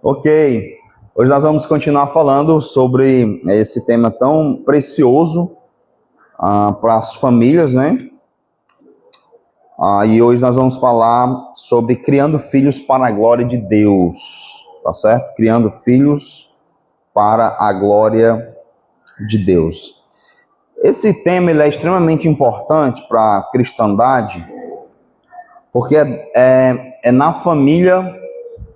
Ok, hoje nós vamos continuar falando sobre esse tema tão precioso para as famílias, né? E hoje nós vamos falar sobre criando filhos para a glória de Deus, tá certo? Criando filhos para a glória de Deus. Esse tema ele é extremamente importante para a cristandade, porque é na família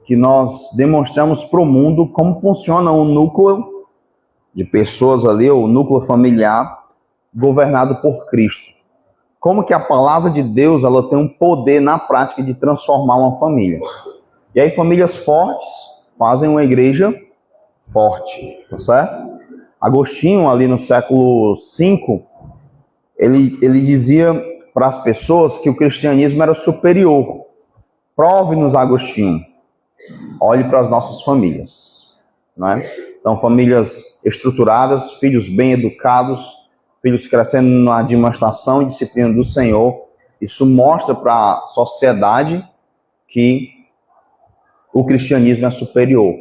que nós demonstramos para o mundo como funciona o núcleo de pessoas ali, o núcleo familiar governado por Cristo. Como que a palavra de Deus ela tem um poder na prática de transformar uma família. E aí famílias fortes fazem uma igreja forte, tá certo? Agostinho, ali no século V, ele dizia para as pessoas que o cristianismo era superior. Prove-nos, Agostinho. Olhe para as nossas famílias, né? Então, famílias estruturadas, filhos bem educados, filhos crescendo na demonstração e disciplina do Senhor. Isso mostra para a sociedade que o cristianismo é superior,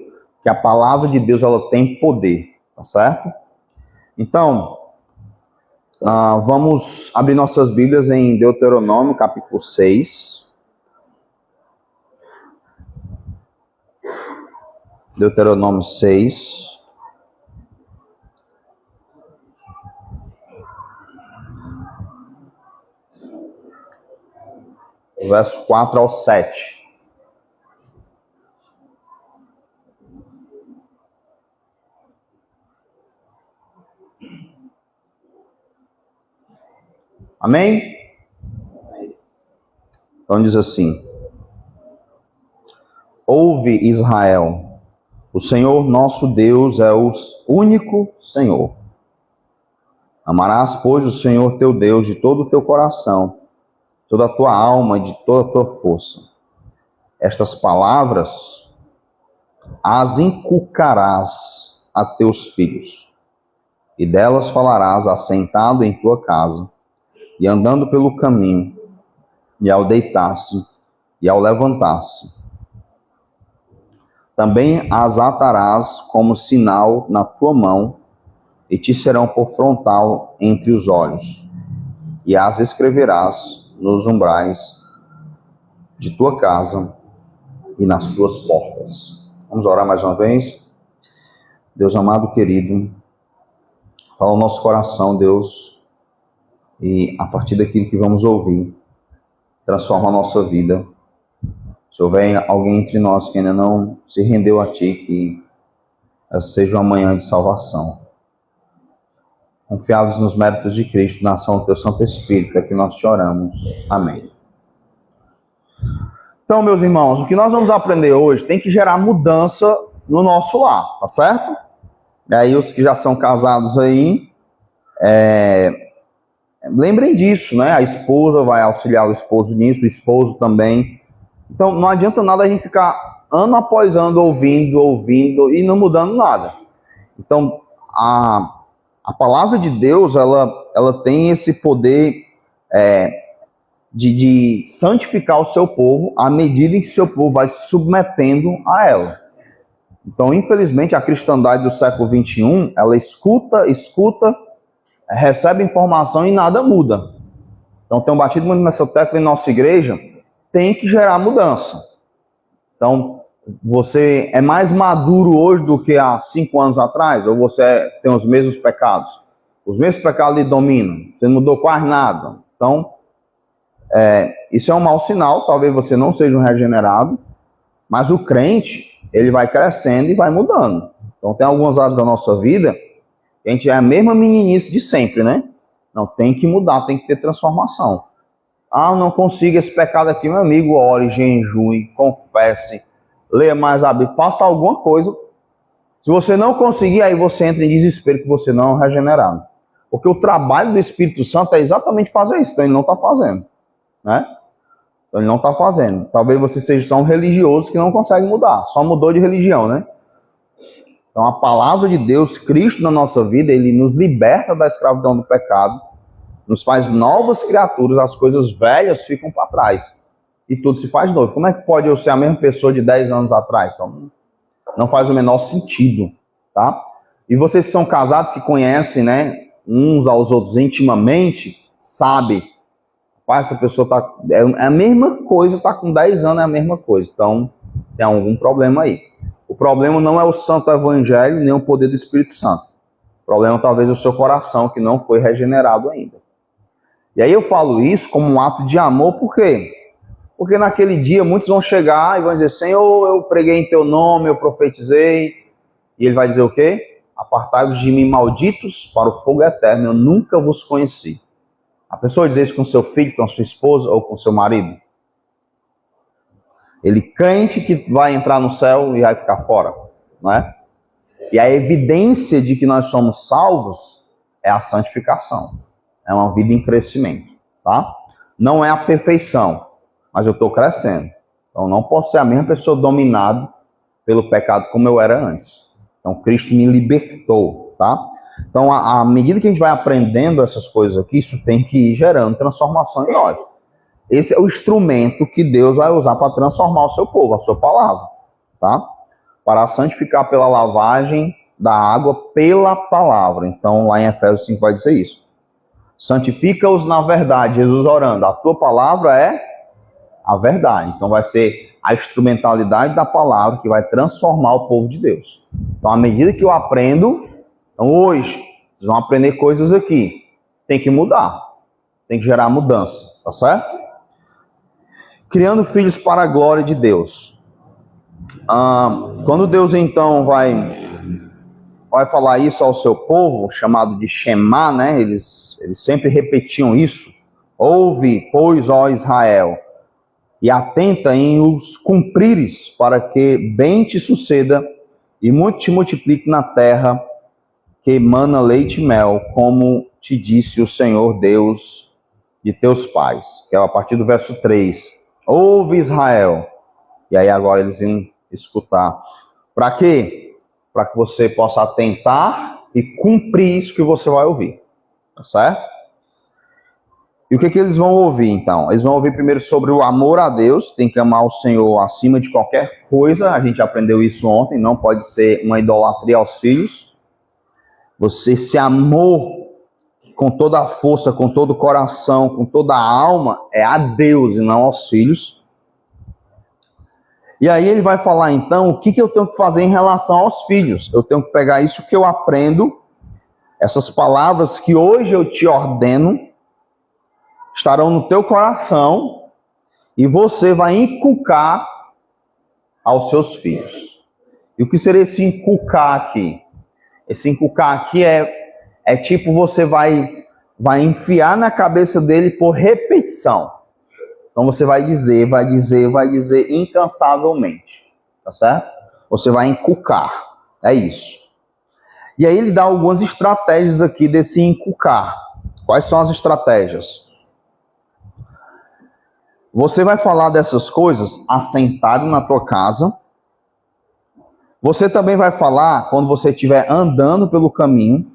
que a palavra de Deus ela tem poder, tá certo? Então, vamos abrir nossas Bíblias em Deuteronômio, capítulo 6. Deuteronômio 6. Verso 4 ao 7. Amém? Então diz assim: Ouve, Israel, o Senhor nosso Deus é o único Senhor. Amarás, pois, o Senhor teu Deus de todo o teu coração, toda a tua alma e de toda a tua força. Estas palavras as inculcarás a teus filhos, e delas falarás assentado em tua casa, e andando pelo caminho, e ao deitar-se, e ao levantar-se. Também as atarás como sinal na tua mão, e te serão por frontal entre os olhos, e as escreverás nos umbrais de tua casa e nas tuas portas. Vamos orar mais uma vez. Deus amado, querido, fala o nosso coração, Deus, e a partir daquilo que vamos ouvir, transforma a nossa vida. Se houver alguém entre nós que ainda não se rendeu a Ti, que essa seja uma manhã de salvação. Confiados nos méritos de Cristo, na ação do Teu Santo Espírito, é que nós te oramos. Amém. Então, meus irmãos, o que nós vamos aprender hoje tem que gerar mudança no nosso lar, tá certo? E aí, os que já são casados aí, lembrem disso, né? A esposa vai auxiliar o esposo nisso, o esposo também. Então, não adianta nada a gente ficar ano após ano ouvindo e não mudando nada. Então, a palavra de Deus, ela tem esse poder de santificar o seu povo à medida em que seu povo vai se submetendo a ela. Então, infelizmente, a cristandade do século XXI, ela escuta, recebe informação e nada muda. Então, tem batido muito nessa tecla em nossa igreja, tem que gerar mudança. Então, você é mais maduro hoje do que há 5 anos atrás? Ou você tem os mesmos pecados? Os mesmos pecados lhe dominam. Você não mudou quase nada. Então, isso é um mau sinal. Talvez você não seja um regenerado. Mas o crente, ele vai crescendo e vai mudando. Então, tem algumas áreas da nossa vida que a gente é a mesma meninice de sempre, né? Não, tem que mudar, tem que ter transformação. Eu não consigo esse pecado aqui, meu amigo. Ore, jejue, confesse, leia mais a Bíblia, faça alguma coisa. Se você não conseguir, aí você entra em desespero que você não é regenerado. Porque o trabalho do Espírito Santo é exatamente fazer isso. Então ele não está fazendo, né? Então ele não está fazendo. Talvez você seja só um religioso que não consegue mudar. Só mudou de religião, né? Então a palavra de Deus, Cristo na nossa vida, ele nos liberta da escravidão do pecado, nos faz novas criaturas, as coisas velhas ficam para trás. e tudo se faz novo. Como é que pode eu ser a mesma pessoa de 10 anos atrás? Então, não faz o menor sentido, tá? E vocês que são casados, que conhecem, né, uns aos outros intimamente, sabem, essa pessoa é a mesma coisa, tá com 10 anos, é a mesma coisa. Então, tem algum problema aí. O problema não é o santo evangelho, nem o poder do Espírito Santo. O problema talvez é o seu coração, que não foi regenerado ainda. E aí eu falo isso como um ato de amor, por quê? Porque naquele dia muitos vão chegar e vão dizer, Senhor, eu preguei em teu nome, eu profetizei. E ele vai dizer o quê? Apartai-vos de mim, malditos, para o fogo eterno, eu nunca vos conheci. A pessoa diz isso com seu filho, com sua esposa ou com seu marido. Ele crente que vai entrar no céu e vai ficar fora, não é? E a evidência de que nós somos salvos é a santificação. É uma vida em crescimento, tá? Não é a perfeição, mas eu estou crescendo. Então não posso ser a mesma pessoa dominada pelo pecado como eu era antes. Então Cristo me libertou, tá? Então à medida que a gente vai aprendendo essas coisas aqui, isso tem que ir gerando transformação em nós. Esse é o instrumento que Deus vai usar para transformar o seu povo, a sua palavra, tá? Para santificar pela lavagem da água pela palavra. Então lá em Efésios 5 vai dizer isso. Santifica-os na verdade, Jesus orando. A tua palavra é a verdade. Então vai ser a instrumentalidade da palavra que vai transformar o povo de Deus. Então, à medida que eu aprendo, então hoje, vocês vão aprender coisas aqui. Tem que mudar. Tem que gerar mudança. Tá certo? Criando filhos para a glória de Deus. Quando Deus, então, vai falar isso ao seu povo, chamado de Shema, né? Eles sempre repetiam isso. Ouve, pois, ó Israel, e atenta em os cumprires, para que bem te suceda e muito te multiplique na terra que emana leite e mel, como te disse o Senhor Deus de teus pais. Que é a partir do verso 3. Ouve, Israel. E aí agora eles iam escutar. Para quê? Para que você possa atentar e cumprir isso que você vai ouvir. Tá certo? E o que eles vão ouvir, então? Eles vão ouvir primeiro sobre o amor a Deus, tem que amar o Senhor acima de qualquer coisa, a gente aprendeu isso ontem, não pode ser uma idolatria aos filhos. Você se amor com toda a força, com todo o coração, com toda a alma, é a Deus e não aos filhos. E aí ele vai falar, então, o que eu tenho que fazer em relação aos filhos. Eu tenho que pegar isso que eu aprendo, essas palavras que hoje eu te ordeno, estarão no teu coração e você vai inculcar aos seus filhos. E o que seria esse inculcar aqui? Esse inculcar aqui é tipo você vai enfiar na cabeça dele por repetição. Então você vai dizer incansavelmente. Tá certo? Você vai inculcar. É isso. E aí ele dá algumas estratégias aqui desse inculcar. Quais são as estratégias? Você vai falar dessas coisas assentado na tua casa. Você também vai falar quando você estiver andando pelo caminho.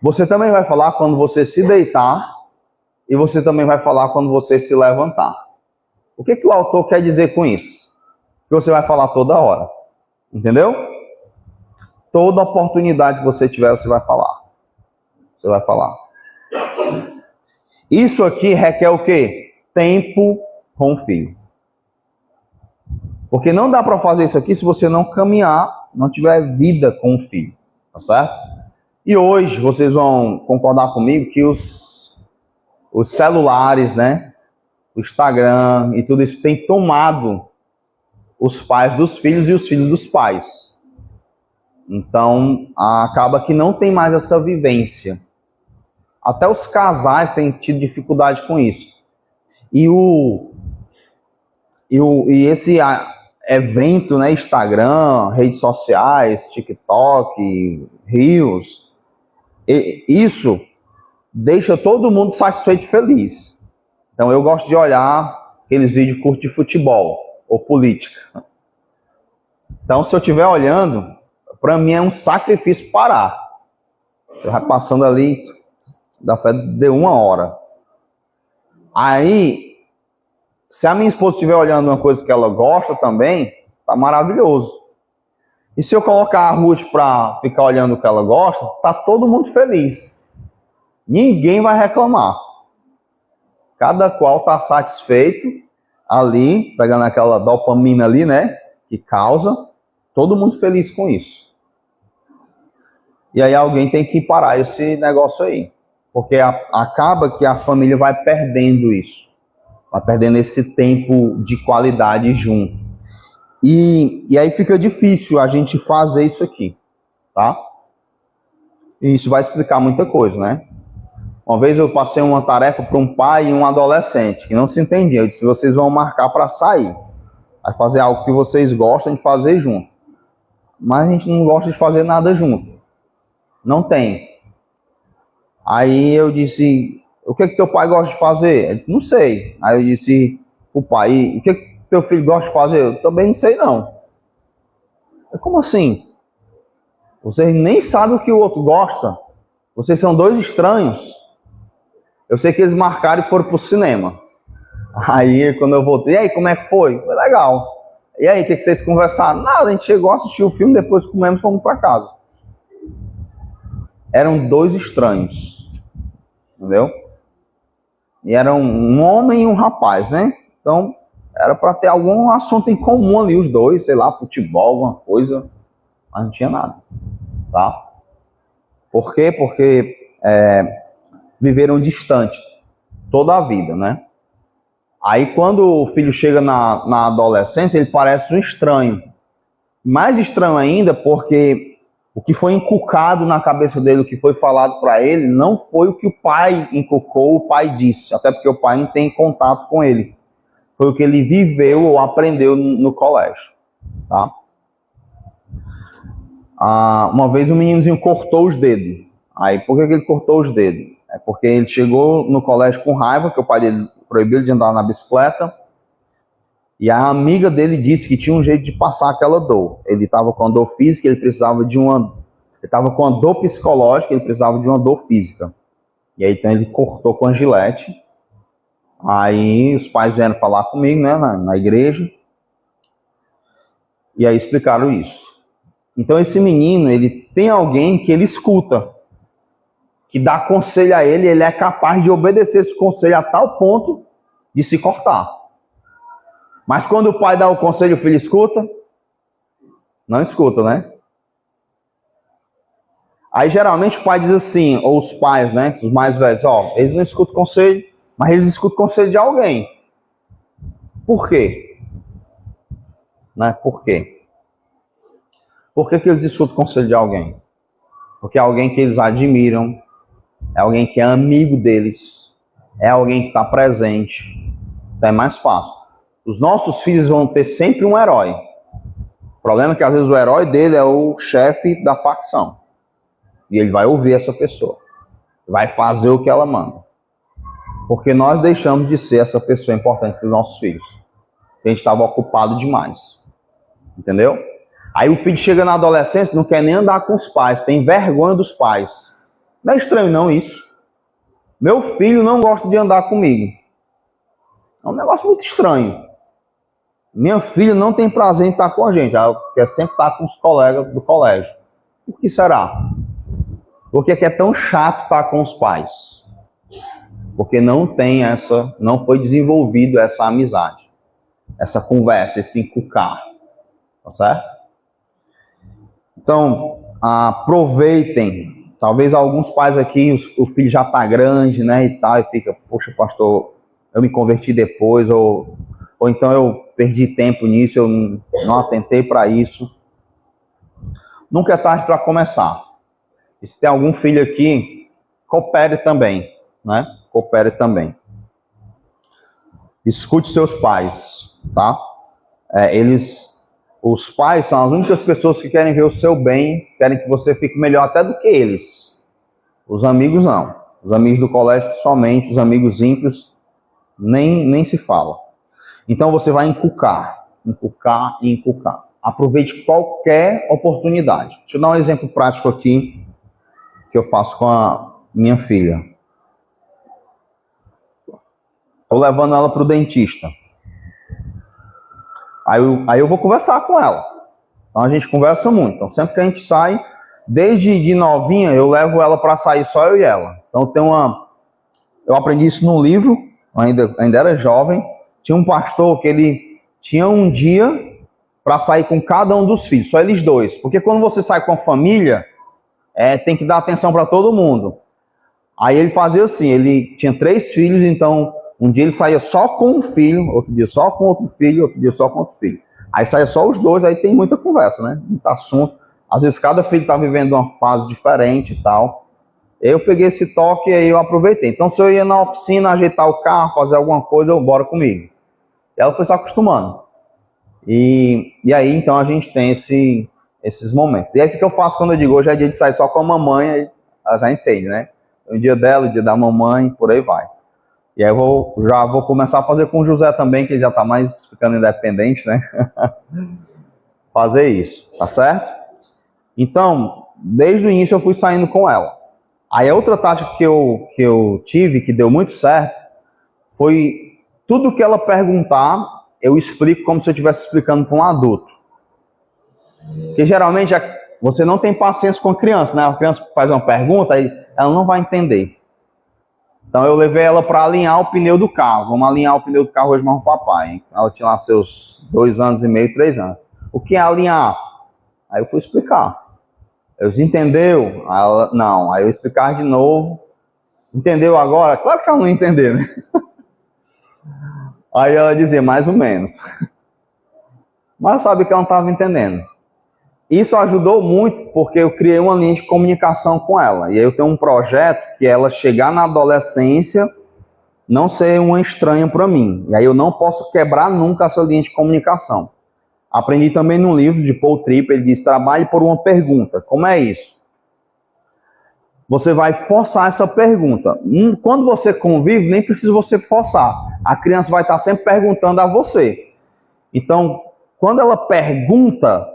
Você também vai falar quando você se deitar. E você também vai falar quando você se levantar. O que o autor quer dizer com isso? Que você vai falar toda hora. Entendeu? Toda oportunidade que você tiver, você vai falar. Você vai falar. Isso aqui requer o quê? Tempo com o filho. Porque não dá para fazer isso aqui se você não caminhar, não tiver vida com o filho. Tá certo? E hoje vocês vão concordar comigo que os celulares, né? O Instagram e tudo isso tem tomado os pais dos filhos e os filhos dos pais. Então, acaba que não tem mais essa vivência. Até os casais têm tido dificuldade com isso. E esse evento, né, Instagram, redes sociais, TikTok, Reels, isso deixa todo mundo satisfeito e feliz. Então eu gosto de olhar aqueles vídeos curtos de futebol ou política. Então se eu estiver olhando, para mim é um sacrifício parar. Você vai passando ali, da fé deu 1 hora. Aí Se a minha esposa estiver olhando uma coisa que ela gosta também, tá maravilhoso. E se eu colocar a Ruth para ficar olhando o que ela gosta, tá todo mundo feliz. Ninguém vai reclamar. Cada qual tá satisfeito ali, pegando aquela dopamina ali, né? Que causa, todo mundo feliz com isso. E aí alguém tem que parar esse negócio aí. Porque acaba que a família vai perdendo isso. Vai perdendo esse tempo de qualidade junto. E aí fica difícil a gente fazer isso aqui, tá? E isso vai explicar muita coisa, né? Uma vez eu passei uma tarefa para um pai e um adolescente que não se entendiam. Eu disse, vocês vão marcar para sair. Vai fazer algo que vocês gostam de fazer junto. Mas a gente não gosta de fazer nada junto. Não tem. Aí eu disse, o que teu pai gosta de fazer? Ele disse, não sei. Aí eu disse o pai, o que teu filho gosta de fazer? Eu também não sei não. Eu, como assim? Vocês nem sabem o que o outro gosta? Vocês são dois estranhos? Eu sei que eles marcaram e foram pro cinema. Aí quando eu voltei, e aí como é que foi? Foi legal. E aí, o que vocês conversaram? Nada, a gente chegou, assistiu o filme, depois comemos e fomos para casa. Eram dois estranhos. Entendeu? E eram um homem e um rapaz, né? Então, era para ter algum assunto em comum ali, os dois, sei lá, futebol, alguma coisa. Mas não tinha nada. Tá? Por quê? Porque viveram distante toda a vida, né? Aí quando o filho chega na adolescência, ele parece um estranho. Mais estranho ainda porque o que foi inculcado na cabeça dele, o que foi falado para ele, não foi o que o pai inculcou, o pai disse. Até porque o pai não tem contato com ele. Foi o que ele viveu ou aprendeu no colégio. Tá? Uma vez um meninozinho cortou os dedos. Aí por que ele cortou os dedos? É porque ele chegou no colégio com raiva, que o pai dele proibiu de andar na bicicleta. E a amiga dele disse que tinha um jeito de passar aquela dor. Ele estava com a dor física, ele precisava de uma... Ele estava com a dor psicológica, ele precisava de uma dor física. E aí então ele cortou com a gilete. Aí os pais vieram falar comigo, né, na igreja. E aí explicaram isso. Então esse menino, ele tem alguém que ele escuta, que dá conselho a ele, ele é capaz de obedecer esse conselho a tal ponto de se cortar. Mas quando o pai dá o conselho, o filho escuta? Não escuta, né? Aí geralmente o pai diz assim, ou os pais, né, os mais velhos, eles não escutam conselho, mas eles escutam conselho de alguém. Por quê? Né? Por quê? Por que eles escutam conselho de alguém? Porque é alguém que eles admiram, é alguém que é amigo deles, é alguém que está presente. Então é mais fácil. Os nossos filhos vão ter sempre um herói. O problema é que às vezes o herói dele é o chefe da facção. E ele vai ouvir essa pessoa. Vai fazer o que ela manda. Porque nós deixamos de ser essa pessoa importante para os nossos filhos. A gente estava ocupado demais. Entendeu? Aí o filho chega na adolescência, não quer nem andar com os pais, tem vergonha dos pais. Não é estranho não isso. Meu filho não gosta de andar comigo. É um negócio muito estranho. Minha filha não tem prazer em estar com a gente, ela quer sempre estar com os colegas do colégio. Por que será? Porque é tão chato estar com os pais. Porque não foi desenvolvido essa amizade, essa conversa, esse inculcar. Tá certo? Então, aproveitem. Talvez alguns pais aqui, o filho já está grande, né, e tal, e fica, poxa, pastor, eu me converti depois, ou então eu perdi tempo nisso, eu não atentei para isso. Nunca é tarde para começar. E se tem algum filho aqui, coopere também, né? Coopere também. Escute seus pais, tá? Os pais são as únicas pessoas que querem ver o seu bem, querem que você fique melhor até do que eles. Os amigos não. Os amigos do colégio, principalmente, os amigos ímpios, nem se fala. Então você vai inculcar. Aproveite qualquer oportunidade. Deixa eu dar um exemplo prático aqui, que eu faço com a minha filha. Estou levando ela para o dentista. Aí eu vou conversar com ela. Então a gente conversa muito. Então sempre que a gente sai, desde de novinha, eu levo ela para sair só eu e ela. Então eu aprendi isso num livro, ainda era jovem. Tinha um pastor que ele tinha um dia para sair com cada um dos filhos, só eles dois. Porque quando você sai com a família, tem que dar atenção para todo mundo. Aí ele fazia assim, ele tinha 3 filhos, então um dia ele saía só com um filho, outro dia só com outro filho, outro dia só com outro filho. Aí saía só os dois, aí tem muita conversa, né? Muito assunto. Às vezes cada filho está vivendo uma fase diferente e tal. Eu peguei esse toque e aí eu aproveitei. Então se eu ia na oficina ajeitar o carro, fazer alguma coisa, eu bora comigo. Ela foi se acostumando. E aí então a gente tem esses momentos. E aí o que eu faço quando eu digo hoje é dia de sair só com a mamãe, aí ela já entende, né? O dia dela, o dia da mamãe, por aí vai. E aí eu já vou começar a fazer com o José também, que ele já está mais ficando independente, né? Fazer isso, tá certo? Então, desde o início eu fui saindo com ela. Aí a outra tática que eu tive, que deu muito certo, foi tudo que ela perguntar, eu explico como se eu estivesse explicando para um adulto. Porque geralmente você não tem paciência com a criança, né? A criança faz uma pergunta, aí ela não vai entender. Então eu levei ela para alinhar o pneu do carro. Vamos alinhar o pneu do carro hoje mais com o papai. Hein? Ela tinha lá seus 2 anos e meio, 3 anos. O que é alinhar? Aí eu fui explicar. Eu disse, entendeu? Ela, não. Aí eu explicar de novo. Entendeu agora? Claro que ela não entendeu, né? Aí ela dizia, mais ou menos. Mas eu sabia que ela não estava entendendo. Isso ajudou muito porque eu criei uma linha de comunicação com ela. E aí eu tenho um projeto que ela chegar na adolescência não ser uma estranha para mim. E aí eu não posso quebrar nunca essa linha de comunicação. Aprendi também no livro de Paul Tripp, ele diz, trabalhe por uma pergunta. Como é isso? Você vai forçar essa pergunta. Quando você convive, nem precisa você forçar. A criança vai estar sempre perguntando a você. Então, quando ela pergunta,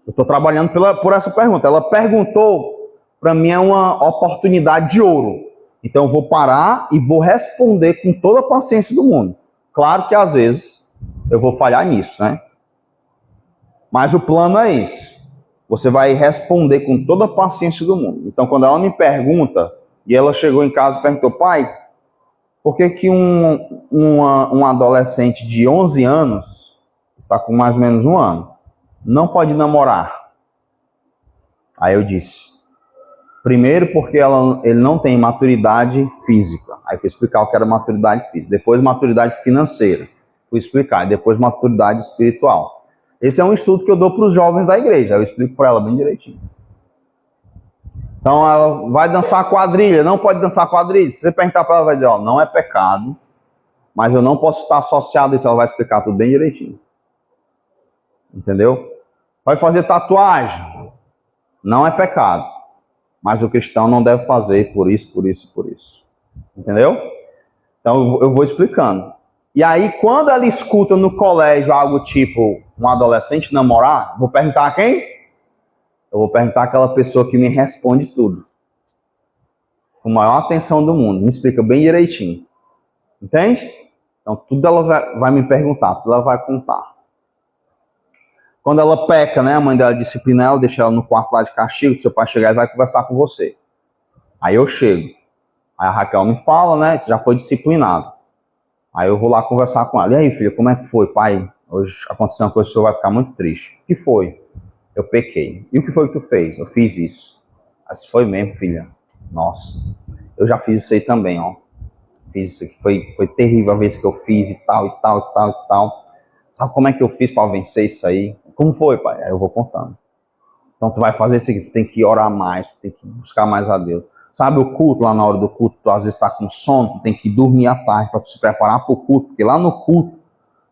eu estou trabalhando por essa pergunta. Ela perguntou, para mim é uma oportunidade de ouro. Então eu vou parar e vou responder com toda a paciência do mundo. Claro que às vezes eu vou falhar nisso, né? Mas o plano é isso. Você vai responder com toda a paciência do mundo. Então quando ela me pergunta, e ela chegou em casa e perguntou, pai, por que um adolescente de 11 anos, está com mais ou menos 1 ano, não pode namorar? Aí eu disse, primeiro porque ele não tem maturidade física. Aí fui explicar o que era maturidade física. Depois maturidade financeira. Fui explicar. E depois maturidade espiritual. Esse é um estudo que eu dou para os jovens da igreja. Eu explico para ela bem direitinho. Então ela vai dançar quadrilha. Não pode dançar quadrilha. Se você perguntar para ela, vai dizer, ó, não é pecado. Mas eu não posso estar associado a isso. Ela vai explicar tudo bem direitinho. Entendeu? Vai fazer tatuagem. Não é pecado. Mas o cristão não deve fazer por isso, por isso e por isso. Entendeu? Então eu vou explicando. E aí, quando ela escuta no colégio algo tipo um adolescente namorar, vou perguntar a quem? Eu vou perguntar àquela pessoa que me responde tudo. Com a maior atenção do mundo. Me explica bem direitinho. Entende? Então tudo ela vai me perguntar, tudo ela vai contar. Quando ela peca, né, a mãe dela disciplina ela, deixa ela no quarto lá de castigo, seu pai chegar e vai conversar com você. Aí eu chego. Aí a Raquel me fala, né, você já foi disciplinado. Aí eu vou lá conversar com ela. E aí, filha, como é que foi, pai? Hoje aconteceu uma coisa que o senhor vai ficar muito triste. O que foi? Eu pequei. E o que foi que tu fez? Eu fiz isso. Mas foi mesmo, filha. Nossa, eu já fiz isso aí também, ó. Fiz isso aqui, foi terrível a vez que eu fiz e tal, e tal, e tal, e tal. Sabe como é que eu fiz para vencer isso aí? Como foi, pai? Aí eu vou contando. Então tu vai fazer isso aqui, tu tem que orar mais, tu tem que buscar mais a Deus. Sabe o culto, lá na hora do culto, tu às vezes está com sono, tu tem que dormir à tarde para tu se preparar para o culto, porque lá no culto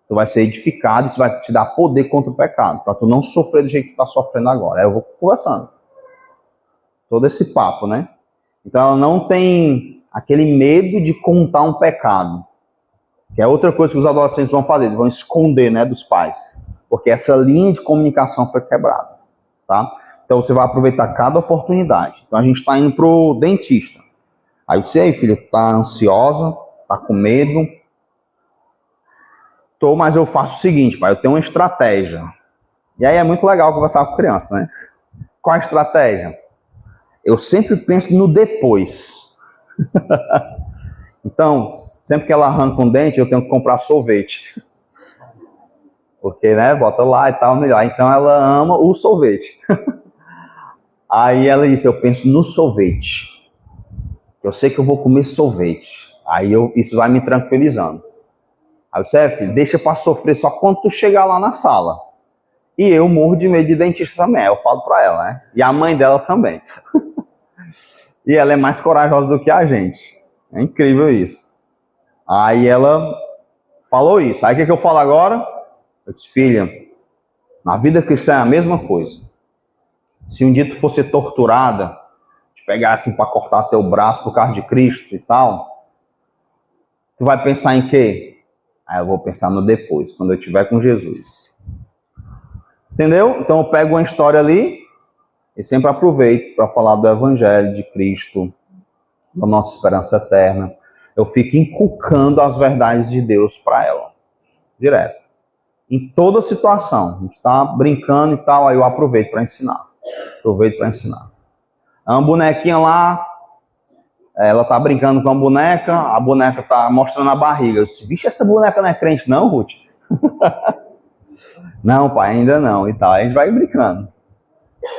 tu vai ser edificado, isso vai te dar poder contra o pecado, para tu não sofrer do jeito que tu está sofrendo agora. Aí eu vou conversando. Todo esse papo, né? Então ela não tem aquele medo de contar um pecado, que é outra coisa que os adolescentes vão fazer, eles vão esconder, né, dos pais, porque essa linha de comunicação foi quebrada, tá? Então você vai aproveitar cada oportunidade. Então a gente está indo pro dentista. Aí eu disse, aí filha, tá ansiosa, tá com medo? Tô, mas eu faço o seguinte, pai, eu tenho uma estratégia. E aí é muito legal conversar com criança, né? Qual a estratégia? Eu sempre penso no depois. Então, sempre que ela arranca um dente, eu tenho que comprar sorvete. Porque, né, bota lá e tal, melhor. Então ela ama o sorvete. Aí ela disse, eu penso no sorvete. Eu sei que eu vou comer sorvete. Aí isso vai me tranquilizando. Aí você, filho, deixa pra sofrer só quando tu chegar lá na sala. E eu morro de medo de dentista também, eu falo pra ela, né? E a mãe dela também. E ela é mais corajosa do que a gente. É incrível isso. Aí ela falou isso. Aí o que eu falo agora? Eu disse, filha, na vida cristã é a mesma coisa. Se um dia tu fosse torturada, te pegassem para cortar teu braço por causa de Cristo e tal, tu vai pensar em quê? Aí eu vou pensar no depois, quando eu estiver com Jesus. Entendeu? Então eu pego uma história ali e sempre aproveito para falar do Evangelho de Cristo, da nossa esperança eterna. Eu fico inculcando as verdades de Deus para ela, direto. Em toda situação, a gente está brincando e tal, aí eu aproveito para ensinar. É uma bonequinha lá, ela tá brincando com a boneca tá mostrando a barriga. Eu disse, vixe, essa boneca não é crente não, Ruth? Não, pai, ainda não e tal. Aí a gente vai brincando.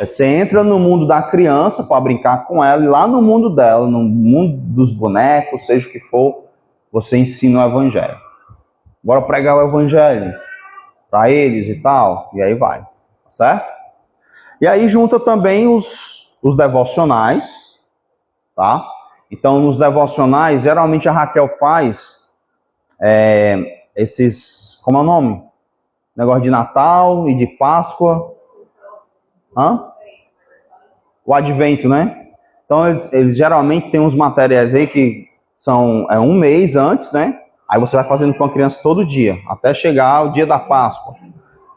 Você entra no mundo da criança para brincar com ela, e lá no mundo dela, no mundo dos bonecos, seja o que for, você ensina o Evangelho. Bora pregar o Evangelho para eles e tal, e aí vai, tá certo? E aí junta também os devocionais, tá? Então, nos devocionais, geralmente a Raquel faz esses, como é o nome? Negócio de Natal e de Páscoa. O Advento, né? Então, eles geralmente têm uns materiais aí que são um mês antes, né? Aí você vai fazendo com a criança todo dia, até chegar o dia da Páscoa,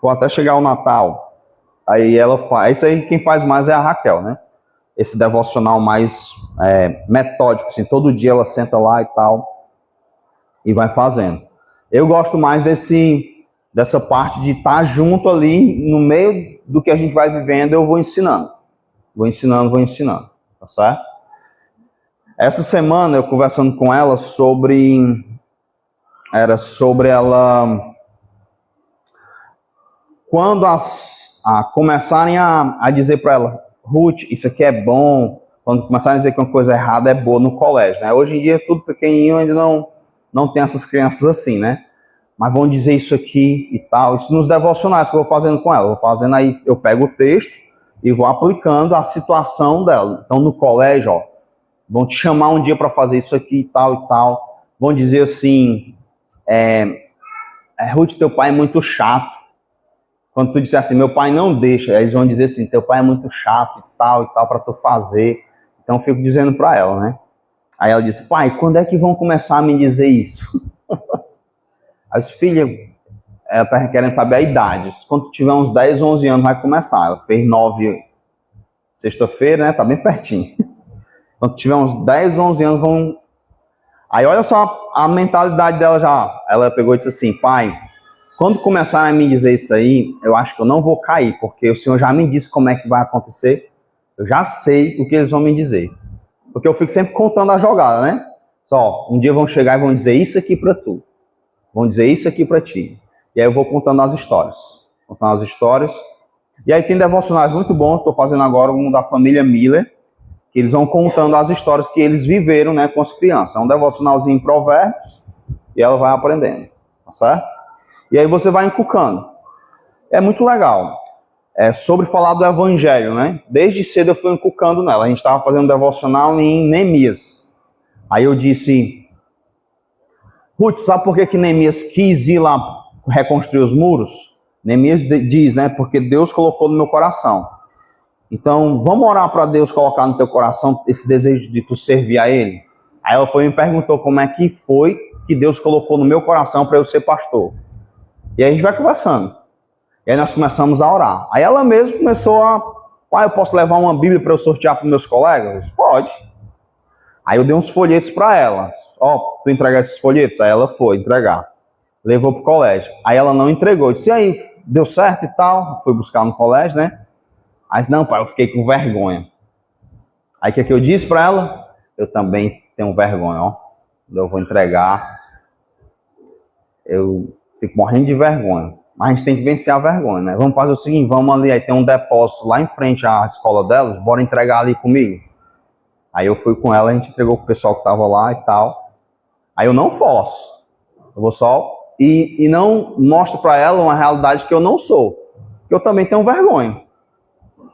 ou até chegar o Natal. Aí ela faz, isso aí quem faz mais é a Raquel, né? Esse devocional mais metódico, assim, todo dia ela senta lá e tal, e vai fazendo. Eu gosto mais dessa parte de estar junto ali, no meio do que a gente vai vivendo, eu vou ensinando, tá certo? Essa semana eu conversando com ela era sobre ela, quando começarem a dizer para ela, Ruth, isso aqui é bom, quando começarem a dizer que uma coisa errada é boa no colégio, né? Hoje em dia, tudo pequenininho, ainda não tem essas crianças assim, né? Mas vão dizer isso aqui e tal, isso nos devocionais que eu vou fazendo com ela, vou fazendo aí, eu pego o texto e vou aplicando a situação dela. Então, no colégio, ó, vão te chamar um dia para fazer isso aqui e tal, vão dizer assim, Ruth, teu pai é muito chato. Quando tu disser assim, meu pai não deixa, eles vão dizer assim, teu pai é muito chato e tal, para tu fazer. Então eu fico dizendo para ela, né? Aí ela disse, pai, quando é que vão começar a me dizer isso? Aí eu disse, filha, ela tá querendo saber a idade. Quando tu tiver uns 10, 11 anos vai começar. Ela fez 9 sexta-feira, né? Tá bem pertinho. Quando tu tiver uns 10, 11 anos vão... Aí olha só a mentalidade dela já. Ela pegou e disse assim, pai, quando começarem a me dizer isso aí, eu acho que eu não vou cair, porque o Senhor já me disse como é que vai acontecer. Eu já sei o que eles vão me dizer. Porque eu fico sempre contando a jogada, né? Só, um dia vão chegar e vão dizer isso aqui para tu. Vão dizer isso aqui para ti. E aí eu vou contando as histórias. E aí tem devocionais muito bons. Estou fazendo agora um da família Miller, que eles vão contando as histórias que eles viveram, né, com as crianças. É um devocionalzinho em Provérbios e ela vai aprendendo, tá certo? E aí você vai encucando. É muito legal. É sobre falar do Evangelho, né? Desde cedo eu fui encucando nela. A gente estava fazendo um devocional em Neemias. Aí eu disse, Ruth, sabe por que Neemias quis ir lá reconstruir os muros? Neemias diz, né? Porque Deus colocou no meu coração. Então, vamos orar para Deus colocar no teu coração esse desejo de tu servir a Ele? Aí ela foi e me perguntou como é que foi que Deus colocou no meu coração para eu ser pastor. E aí a gente vai conversando. E aí nós começamos a orar. Aí ela mesma começou pai, eu posso levar uma Bíblia para eu sortear para meus colegas? Eu disse, pode. Aí eu dei uns folhetos para ela. Ó, tu entregar esses folhetos? Aí ela foi entregar. levou pro colégio. Aí ela não entregou. Eu disse, e aí, deu certo e tal? Fui buscar no colégio, né? Mas não, pai, eu fiquei com vergonha. Aí o que eu disse para ela? Eu também tenho vergonha, ó. Eu vou entregar. Eu fico morrendo de vergonha. Mas a gente tem que vencer a vergonha, né? Vamos fazer o seguinte, vamos ali, aí tem um depósito lá em frente à escola delas, bora entregar ali comigo. Aí eu fui com ela, a gente entregou pro pessoal que tava lá e tal. Aí eu não forço. Eu vou só... E não mostro para ela uma realidade que eu não sou. Eu também tenho vergonha.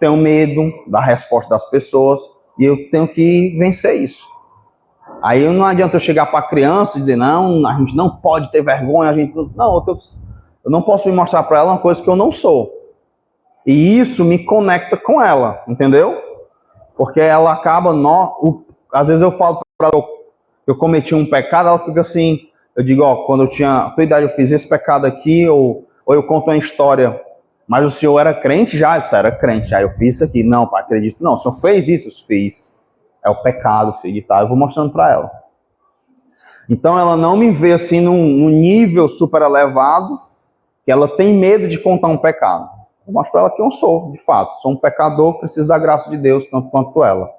Tenho medo da resposta das pessoas e eu tenho que vencer isso. Aí não adianta eu chegar para a criança e dizer, não, a gente não pode ter vergonha, a gente não, eu não posso me mostrar para ela uma coisa que eu não sou. E isso me conecta com ela, entendeu? Porque ela acaba, às vezes eu falo para ela que eu cometi um pecado, ela fica assim, eu digo, ó, quando eu tinha a tua idade eu fiz esse pecado aqui, ou eu conto uma história, mas o senhor era crente já? Eu era crente, aí eu fiz isso aqui. Não, pai, acredito. Não, o senhor fez isso? Eu fiz. É o pecado, filho, e tal. Eu vou mostrando para ela. Então ela não me vê assim num nível super elevado, que ela tem medo de contar um pecado. Eu mostro para ela que eu sou, de fato. Sou um pecador, preciso da graça de Deus, tanto quanto ela.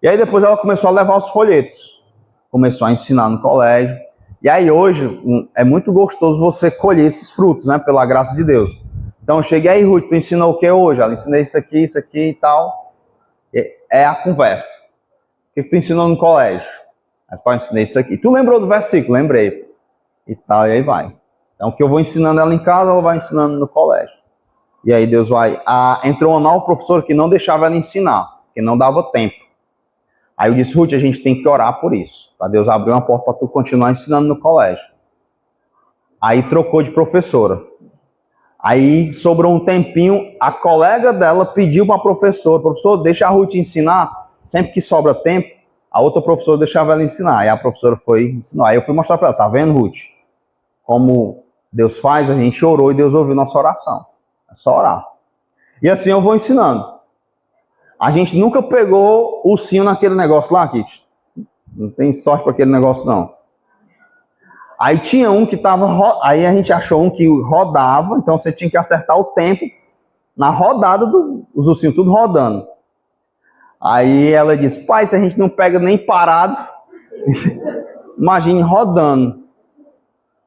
E aí depois ela começou a levar os folhetos. Começou a ensinar no colégio. E aí hoje é muito gostoso você colher esses frutos, né? Pela graça de Deus. Então eu cheguei aí, Ruth, tu ensinou o que hoje? Ela ensinei isso aqui e tal. É a conversa. O que tu ensinou no colégio? Mas pode ensinar isso aqui. Tu lembrou do versículo? Lembrei. E tal, e aí vai. Então o que eu vou ensinando ela em casa, ela vai ensinando no colégio. E aí Deus vai... entrou uma nova professora que não deixava ela ensinar, que não dava tempo. Aí eu disse, Ruth, a gente tem que orar por isso, para Deus abrir uma porta para tu continuar ensinando no colégio. Aí trocou de professora. Aí sobrou um tempinho, a colega dela pediu para a professora, professor, deixa a Ruth ensinar, sempre que sobra tempo, a outra professora deixava ela ensinar. Aí a professora foi ensinar. Aí eu fui mostrar para ela, tá vendo, Ruth? Como Deus faz, a gente orou e Deus ouviu nossa oração. É só orar. E assim eu vou ensinando. A gente nunca pegou o sino naquele negócio lá, Kit. Não tem sorte para aquele negócio, não. Aí tinha um que estava... Aí a gente achou um que rodava, então você tinha que acertar o tempo na rodada os ursinhos, tudo rodando. Aí ela disse, pai, se a gente não pega nem parado, imagine rodando.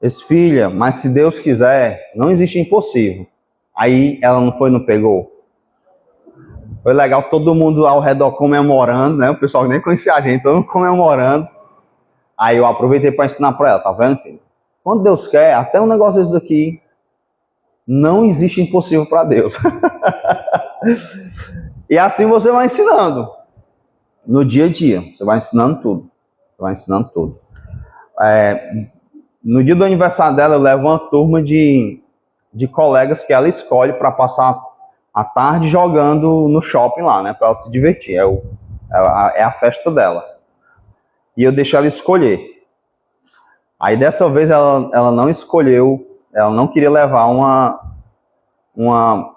Esse filha, mas se Deus quiser, não existe impossível. Aí ela não pegou. Foi legal, todo mundo ao redor comemorando, né? O pessoal nem conhecia a gente, todo mundo comemorando. Aí eu aproveitei para ensinar para ela, tá vendo, filho? Quando Deus quer, até um negócio desse daqui, não existe impossível para Deus. E assim você vai ensinando. No dia a dia, você vai ensinando tudo. Você vai ensinando tudo. No dia do aniversário dela, eu levo uma turma de colegas que ela escolhe para passar a tarde jogando no shopping lá, né? Para ela se divertir. É a festa dela. E eu deixo ela escolher. Aí dessa vez ela não escolheu, ela não queria levar uma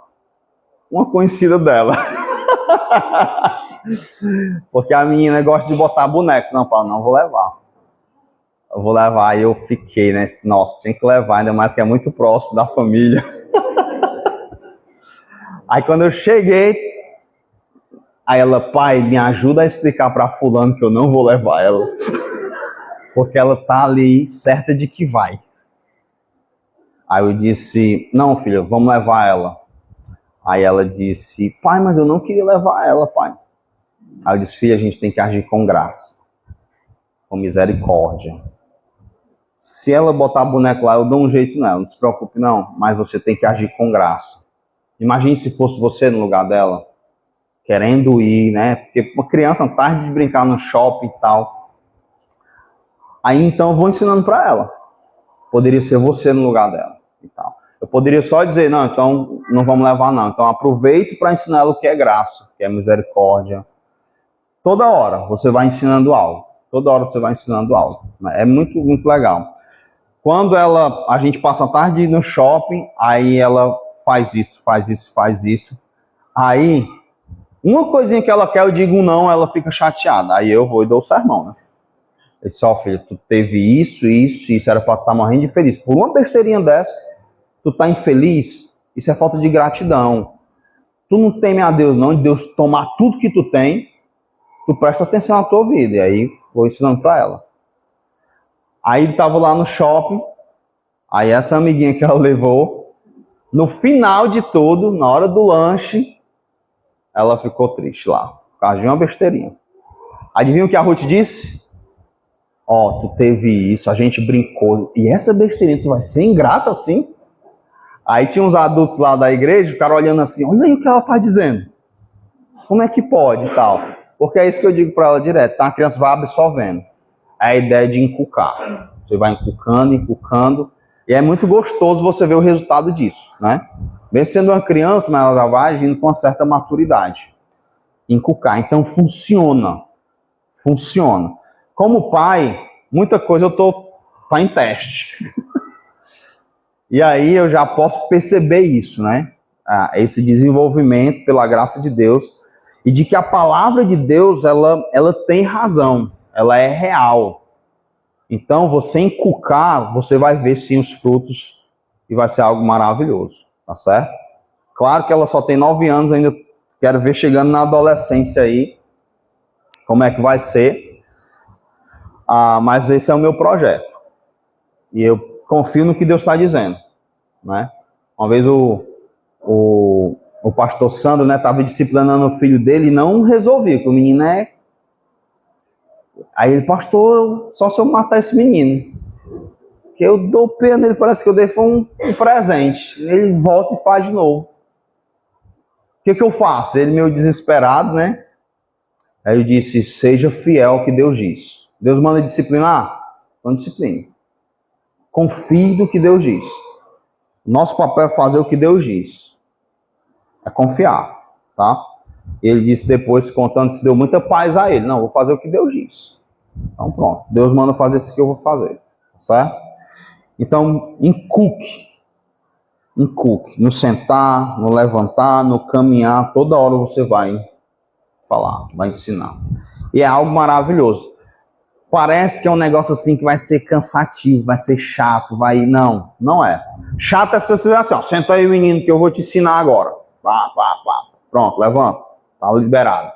conhecida dela. Porque a menina gosta de botar bonecos. Não, Paulo, não vou levar. Eu vou levar. Aí eu fiquei, né? Nossa, tinha que levar, ainda mais que é muito próximo da família. Aí quando eu cheguei, aí ela, pai, me ajuda a explicar para fulano que eu não vou levar ela. Porque ela tá ali certa de que vai. Aí eu disse, não, filha, vamos levar ela. Aí ela disse, pai, mas eu não queria levar ela, pai. Aí eu disse, filha, a gente tem que agir com graça, com misericórdia. Se ela botar boneco lá, eu dou um jeito nela, não se preocupe não, mas você tem que agir com graça. Imagine se fosse você no lugar dela, querendo ir, né? Porque uma criança, tarde de brincar no shopping e tal. Aí então eu vou ensinando para ela. Poderia ser você no lugar dela e tal. Eu poderia só dizer, não, então não vamos levar não. Então aproveite para ensinar ela o que é graça, o que é misericórdia. Toda hora você vai ensinando algo. Toda hora você vai ensinando algo. É muito, muito legal. Quando a gente passa a tarde no shopping, aí ela faz isso, faz isso, faz isso. Aí, uma coisinha que ela quer, eu digo não, ela fica chateada. Aí eu vou e dou o sermão, né? Ele disse, ó, filho, tu teve isso, era pra tu estar morrendo de feliz. Por uma besteirinha dessa, tu tá infeliz, isso é falta de gratidão. Tu não teme a Deus não, de Deus tomar tudo que tu tem, tu presta atenção na tua vida. E aí, vou ensinando pra ela. Aí ele tava lá no shopping, aí essa amiguinha que ela levou, no final de tudo, na hora do lanche, ela ficou triste lá, por causa de uma besteirinha. Adivinha o que a Ruth disse? Ó, tu teve isso, a gente brincou, e essa besteirinha, tu vai ser ingrata assim? Aí tinha uns adultos lá da igreja, ficaram olhando assim, olha aí o que ela tá dizendo. Como é que pode e tal? Porque é isso que eu digo para ela direto, tá? A criança vai absorvendo. É a ideia de inculcar. Você vai inculcando, e é muito gostoso você ver o resultado disso, né? Mesmo sendo uma criança, mas ela já vai agindo com uma certa maturidade. Inculcar. Então funciona. Funciona. Como pai, muita coisa tá em teste. E aí eu já posso perceber isso, né? Esse desenvolvimento pela graça de Deus e de que a palavra de Deus, ela tem razão, ela é real. Então, você inculcar, você vai ver sim os frutos e vai ser algo maravilhoso, tá certo? Claro que ela só tem 9 anos, ainda quero ver chegando na adolescência aí, como é que vai ser. Mas esse é o meu projeto. E eu confio no que Deus está dizendo, né? Uma vez o pastor Sandro, né, estava disciplinando o filho dele e não resolvia, que o menino é... Aí ele, pastor, só se eu matar esse menino. Que eu dou pena nele, parece que eu dei foi um presente. Ele volta e faz de novo. O que eu faço? Ele meio desesperado, né? Aí eu disse, seja fiel ao que Deus diz. Deus manda disciplinar? Não discipline. Confie no que Deus diz. Nosso papel é fazer o que Deus diz. É confiar, tá? Ele disse depois, contando, se deu muita paz a ele. Não, vou fazer o que Deus diz. Então pronto, Deus manda fazer isso que eu vou fazer, tá certo? Então, inculque. No sentar, no levantar, no caminhar, toda hora você vai falar, vai ensinar. E é algo maravilhoso. Parece que é um negócio assim que vai ser cansativo, vai ser chato, Não, não é. Chato é se você assim, ó, senta aí, menino, que eu vou te ensinar agora. Pá. Pronto, levanta. Tá liberado.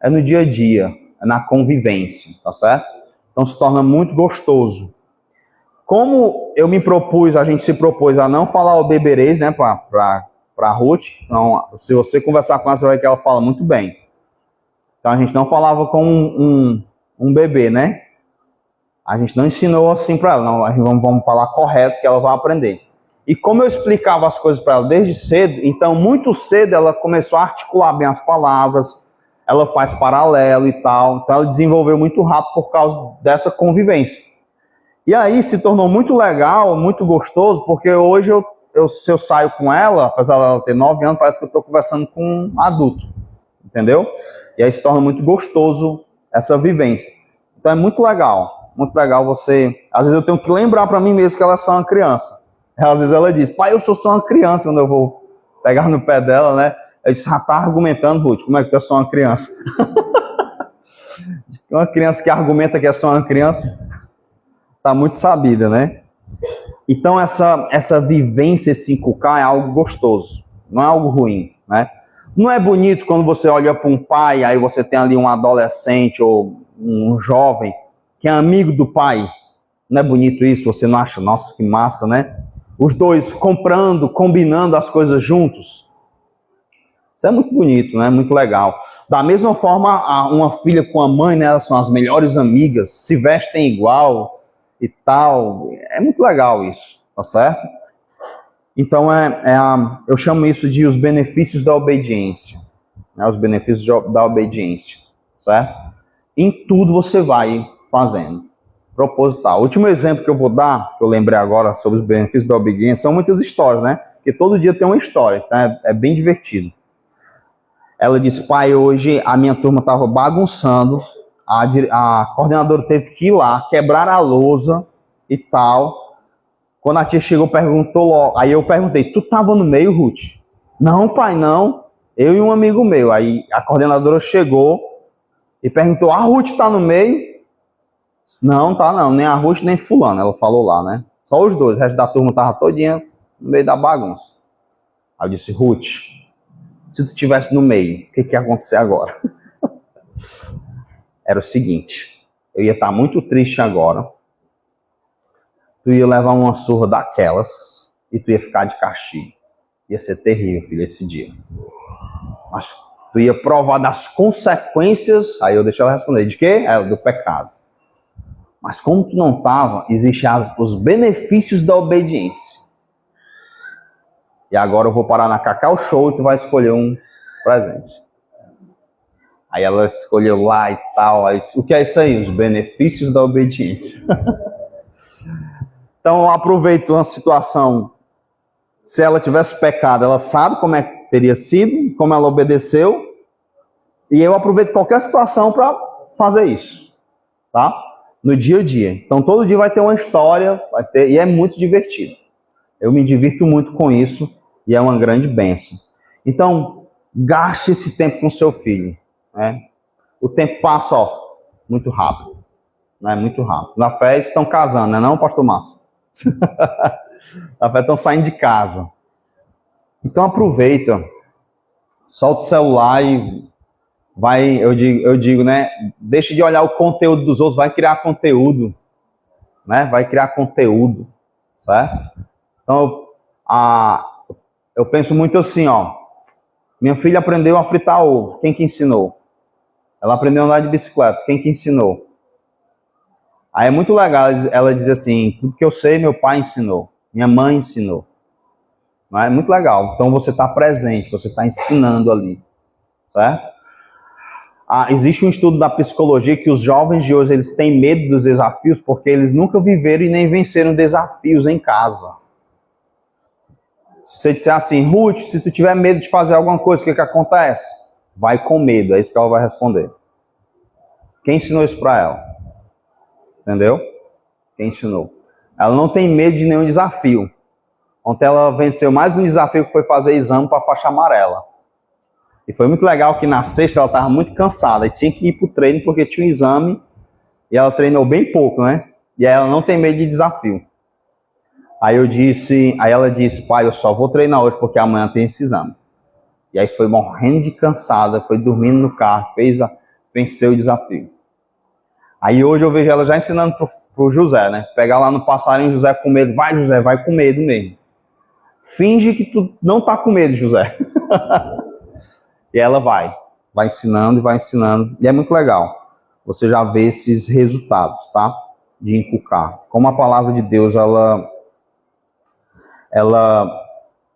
É no dia a dia, é na convivência, tá certo? Então se torna muito gostoso. Como eu me propus, a gente se propôs a não falar o beberês, né, pra Ruth. Então, se você conversar com ela, você vai ver que ela fala muito bem. Então a gente não falava com um bebê, né? A gente não ensinou assim para ela, não, a gente vamos falar correto que ela vai aprender. E como eu explicava as coisas para ela desde cedo, então muito cedo ela começou a articular bem as palavras, ela faz paralelo e tal, então ela desenvolveu muito rápido por causa dessa convivência. E aí se tornou muito legal, muito gostoso, porque hoje se eu saio com ela, apesar dela ter 9 anos, parece que eu estou conversando com um adulto, entendeu? E aí se torna muito gostoso essa vivência. Então é muito legal você... Às vezes eu tenho que lembrar para mim mesmo que ela é só uma criança. Às vezes ela diz, pai, eu sou só uma criança, quando eu vou pegar no pé dela, né? Eu disse, tá argumentando, Ruth, como é que tu é só uma criança? Uma criança que argumenta que é só uma criança, tá muito sabida, né? Então essa vivência, esse inculcar é algo gostoso, não é algo ruim, né? Não é bonito quando você olha para um pai, aí você tem ali um adolescente ou um jovem que é amigo do pai. Não é bonito isso? Você não acha? Nossa, que massa, né? Os dois comprando, combinando as coisas juntos. Isso é muito bonito, né? Muito legal. Da mesma forma, uma filha com a mãe, né? Elas são as melhores amigas, se vestem igual e tal. É muito legal isso, tá certo? Então, eu chamo isso de os benefícios da obediência. Né? Os benefícios da obediência, certo? Em tudo você vai fazendo. Proposital. O último exemplo que eu vou dar, que eu lembrei agora sobre os benefícios da obediência, são muitas histórias, né? Porque todo dia tem uma história, tá? É bem divertido. Ela disse, pai, hoje a minha turma estava bagunçando, a coordenadora teve que ir lá, quebrar a lousa e tal. Quando a tia chegou, perguntou logo. Aí eu perguntei, tu estava no meio, Ruth? Não, pai, não. Eu e um amigo meu. Aí a coordenadora chegou e perguntou, a Ruth está no meio? Não, tá não, nem a Ruth nem fulano, ela falou lá, né? Só os dois, o resto da turma tava todinha no meio da bagunça. Aí eu disse, Ruth, se tu estivesse no meio, o que ia acontecer agora? Era o seguinte, eu ia estar muito triste agora, tu ia levar uma surra daquelas e tu ia ficar de castigo. Ia ser terrível, filho, esse dia. Mas tu ia provar das consequências, aí eu deixei ela responder, de quê? Do pecado. Mas como tu não estava, existem os benefícios da obediência. E agora eu vou parar na Cacau Show e tu vai escolher um presente. Aí ela escolheu lá e tal. Aí disse, o que é isso aí? Os benefícios da obediência. Então eu aproveito uma situação. Se ela tivesse pecado, ela sabe como é que teria sido, como ela obedeceu. E eu aproveito qualquer situação para fazer isso. Tá? No dia a dia. Então todo dia vai ter uma história, e é muito divertido. Eu me divirto muito com isso e é uma grande bênção. Então, gaste esse tempo com seu filho. Né? O tempo passa, muito rápido. Né? Muito rápido. Na fé eles estão casando, né? Não, pastor Márcio? Na fé estão saindo de casa. Então aproveita, solta o celular e vai, eu digo, né? Deixa de olhar o conteúdo dos outros, vai criar conteúdo. Né? Vai criar conteúdo. Certo? Então, eu penso muito assim, minha filha aprendeu a fritar ovo, quem que ensinou? Ela aprendeu a andar de bicicleta, quem que ensinou? Aí é muito legal ela dizer assim, tudo que eu sei, meu pai ensinou, minha mãe ensinou. Não é muito legal, então você está presente, você está ensinando ali, certo? Existe um estudo da psicologia que os jovens de hoje eles têm medo dos desafios porque eles nunca viveram e nem venceram desafios em casa. Se você disser assim, Ruth, se tu tiver medo de fazer alguma coisa, o que acontece? Vai com medo, é isso que ela vai responder. Quem ensinou isso para ela? Entendeu? Quem ensinou? Ela não tem medo de nenhum desafio. Ontem ela venceu mais um desafio que foi fazer exame para faixa amarela. E foi muito legal que na sexta ela estava muito cansada e tinha que ir para o treino porque tinha um exame e ela treinou bem pouco, né? E aí ela não tem medo de desafio. Aí ela disse, pai, eu só vou treinar hoje porque amanhã tem esse exame. E aí foi morrendo de cansada, foi dormindo no carro, venceu o desafio. Aí hoje eu vejo ela já ensinando pro José, né? Pegar lá no passarinho, José com medo, vai José, vai com medo mesmo. Finge que tu não tá com medo, José. E ela vai ensinando e vai ensinando. E é muito legal. Você já vê esses resultados, tá? De inculcar. Como a palavra de Deus, ela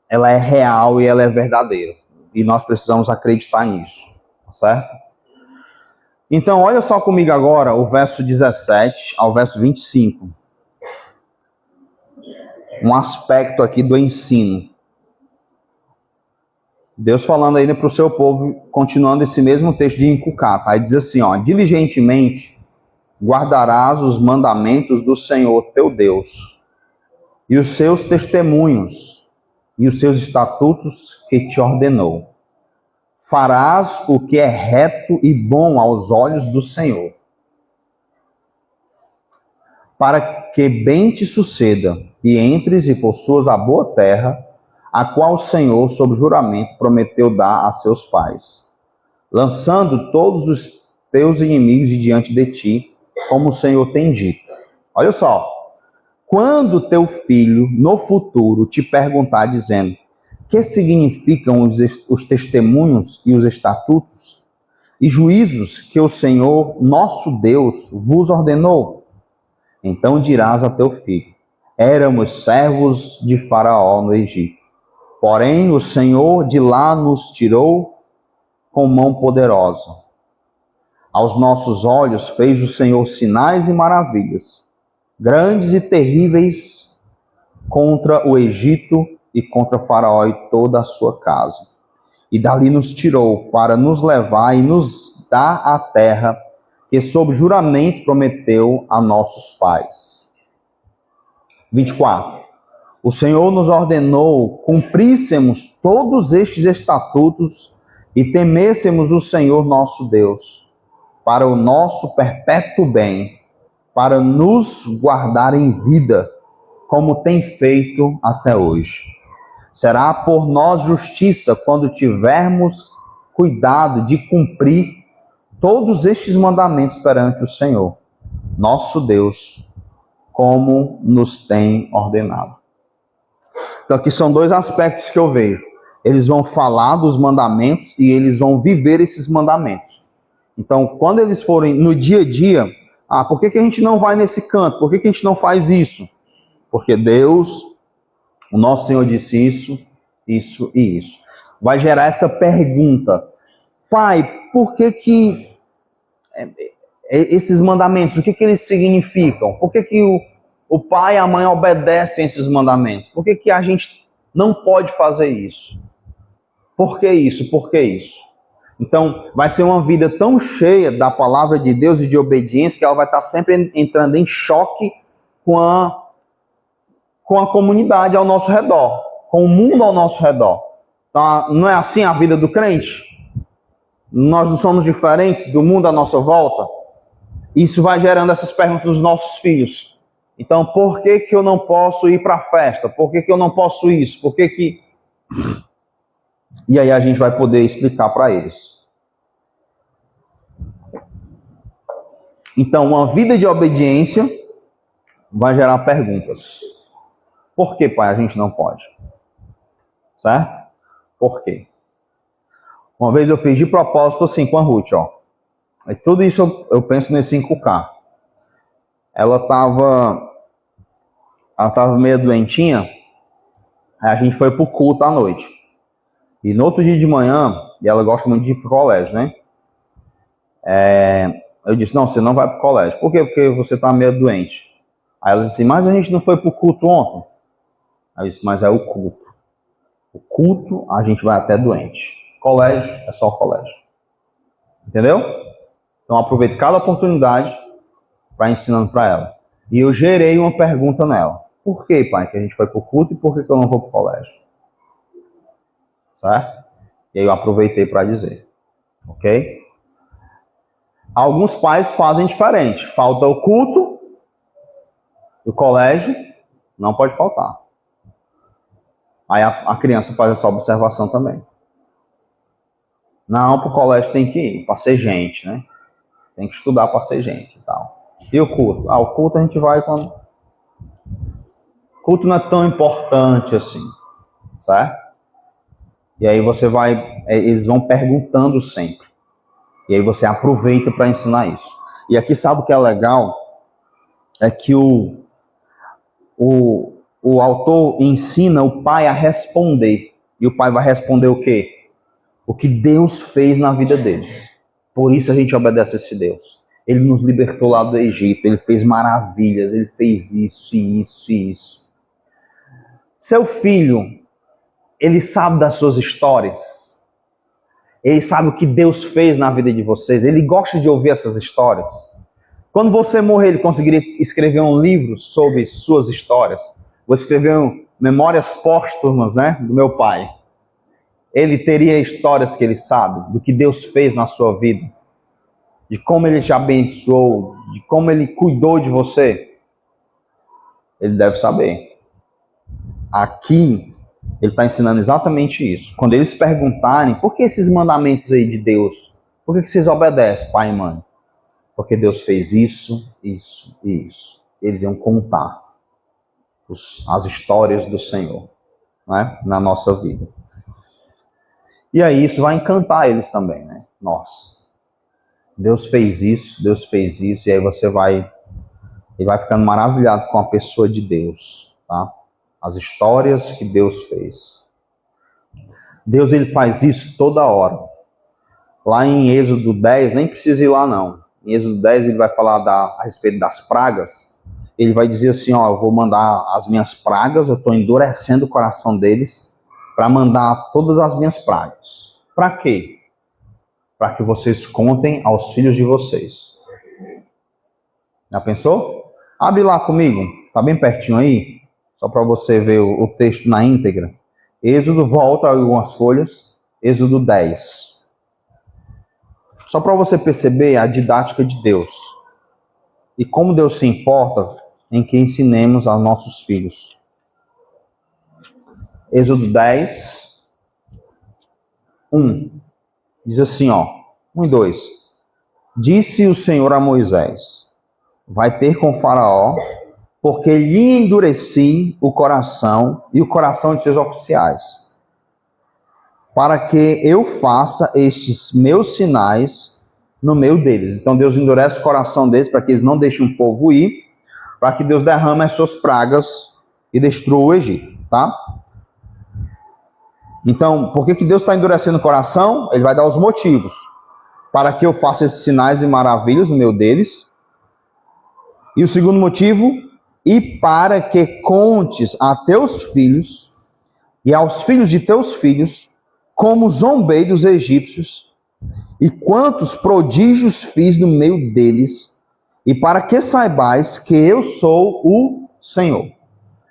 é real e ela é verdadeira. E nós precisamos acreditar nisso, tá certo? Então, olha só comigo agora o verso 17 ao verso 25. Um aspecto aqui do ensino. Deus falando ainda para o seu povo, continuando esse mesmo texto de inculcar, tá? Ele diz assim, diligentemente guardarás os mandamentos do Senhor teu Deus e os seus testemunhos e os seus estatutos que te ordenou. Farás o que é reto e bom aos olhos do Senhor, para que bem te suceda e entres e possuas a boa terra, a qual o Senhor, sob juramento, prometeu dar a seus pais, lançando todos os teus inimigos de diante de ti, como o Senhor tem dito. Olha só, quando teu filho, no futuro, te perguntar, dizendo, que significam os testemunhos e os estatutos e juízos que o Senhor, nosso Deus, vos ordenou? Então dirás a teu filho, éramos servos de Faraó no Egito. Porém, o Senhor de lá nos tirou com mão poderosa. Aos nossos olhos fez o Senhor sinais e maravilhas, grandes e terríveis contra o Egito e contra Faraó e toda a sua casa. E dali nos tirou para nos levar e nos dar a terra que sob juramento prometeu a nossos pais. 24. O Senhor nos ordenou cumpríssemos todos estes estatutos e temêssemos o Senhor nosso Deus, para o nosso perpétuo bem, para nos guardar em vida, como tem feito até hoje. Será por nós justiça quando tivermos cuidado de cumprir todos estes mandamentos perante o Senhor, nosso Deus, como nos tem ordenado. Então aqui são dois aspectos que eu vejo. Eles vão falar dos mandamentos e eles vão viver esses mandamentos. Então, quando eles forem no dia a dia, por que a gente não vai nesse canto? Por que a gente não faz isso? Porque Deus, o nosso Senhor disse isso, isso e isso. Vai gerar essa pergunta: Pai, por que esses mandamentos, o que eles significam? Por que o pai e a mãe obedecem esses mandamentos? Por que a gente não pode fazer isso? Por que isso? Por que isso? Então, vai ser uma vida tão cheia da palavra de Deus e de obediência que ela vai estar sempre entrando em choque com a comunidade ao nosso redor, com o mundo ao nosso redor. Então, não é assim a vida do crente? Nós não somos diferentes do mundo à nossa volta? Isso vai gerando essas perguntas dos nossos filhos. Então, por que eu não posso ir para a festa? Por que eu não posso isso? Por que... E aí a gente vai poder explicar para eles. Então, uma vida de obediência vai gerar perguntas. Por que, pai, a gente não pode? Certo? Por quê? Uma vez eu fiz de propósito assim com a Ruth, ó. E tudo isso eu penso nesse 5K. Ela estava meio doentinha, aí a gente foi pro culto à noite. E no outro dia de manhã, e ela gosta muito de ir pro colégio, né? Eu disse, não, você não vai pro colégio. Por quê? Porque você tá meio doente. Aí ela disse, mas a gente não foi pro culto ontem. Aí eu disse, mas é o culto. O culto, a gente vai até doente. Colégio, é só colégio. Entendeu? Então aproveito cada oportunidade para ensinando para ela. E eu gerei uma pergunta nela. Por que, pai, que a gente foi pro culto e por que eu não vou pro colégio? Certo? E aí eu aproveitei para dizer. Ok? Alguns pais fazem diferente. Falta o culto, o colégio não pode faltar. Aí a criança faz essa observação também. Não, pro colégio tem que ir, para ser gente, né? Tem que estudar para ser gente e tal. E o culto? O culto a gente vai quando... O culto não é tão importante assim, certo? E aí você vai... Eles vão perguntando sempre. E aí você aproveita para ensinar isso. E aqui sabe o que é legal? É que o autor ensina o pai a responder. E o pai vai responder o quê? O que Deus fez na vida deles. Por isso a gente obedece a esse Deus. Ele nos libertou lá do Egito, ele fez maravilhas, ele fez isso e isso e isso. Seu filho, ele sabe das suas histórias. Ele sabe o que Deus fez na vida de vocês. Ele gosta de ouvir essas histórias. Quando você morrer, ele conseguiria escrever um livro sobre suas histórias. Vou escrever Memórias Póstumas, né, do meu pai. Ele teria histórias que ele sabe, do que Deus fez na sua vida, de como ele te abençoou, de como ele cuidou de você. Ele deve saber. Aqui, ele está ensinando exatamente isso. Quando eles perguntarem, por que esses mandamentos aí de Deus? Por que vocês obedecem, pai e mãe? Porque Deus fez isso, isso e isso. Eles iam contar as histórias do Senhor, né, na nossa vida. E aí isso vai encantar eles também, né? Nossa, Deus fez isso, e aí ele vai ficando maravilhado com a pessoa de Deus, tá? As histórias que Deus fez. Deus, ele faz isso toda hora. Lá em Êxodo 10, nem precisa ir lá não. Em Êxodo 10 ele vai falar a respeito das pragas. Ele vai dizer assim, ó, eu vou mandar as minhas pragas, eu estou endurecendo o coração deles para mandar todas as minhas pragas. Para quê? Para que vocês contem aos filhos de vocês. Já pensou? Abre lá comigo, tá bem pertinho aí, só para você ver o texto na íntegra. Êxodo, volta algumas folhas, Êxodo 10. Só para você perceber a didática de Deus. e como Deus se importa em que ensinemos aos nossos filhos. Êxodo 10, 1. Diz assim, 1 e 2. Disse o Senhor a Moisés: vai ter com Faraó, porque lhe endureci o coração e o coração de seus oficiais, para que eu faça estes meus sinais no meio deles. Então Deus endurece o coração deles para que eles não deixem o povo ir, para que Deus derrame as suas pragas e destrua o Egito, tá? Então, por que Deus está endurecendo o coração? Ele vai dar os motivos. Para que eu faça esses sinais e maravilhas no meio deles. E o segundo motivo, e para que contes a teus filhos e aos filhos de teus filhos, como zombei dos egípcios, e quantos prodígios fiz no meio deles, e para que saibais que eu sou o Senhor.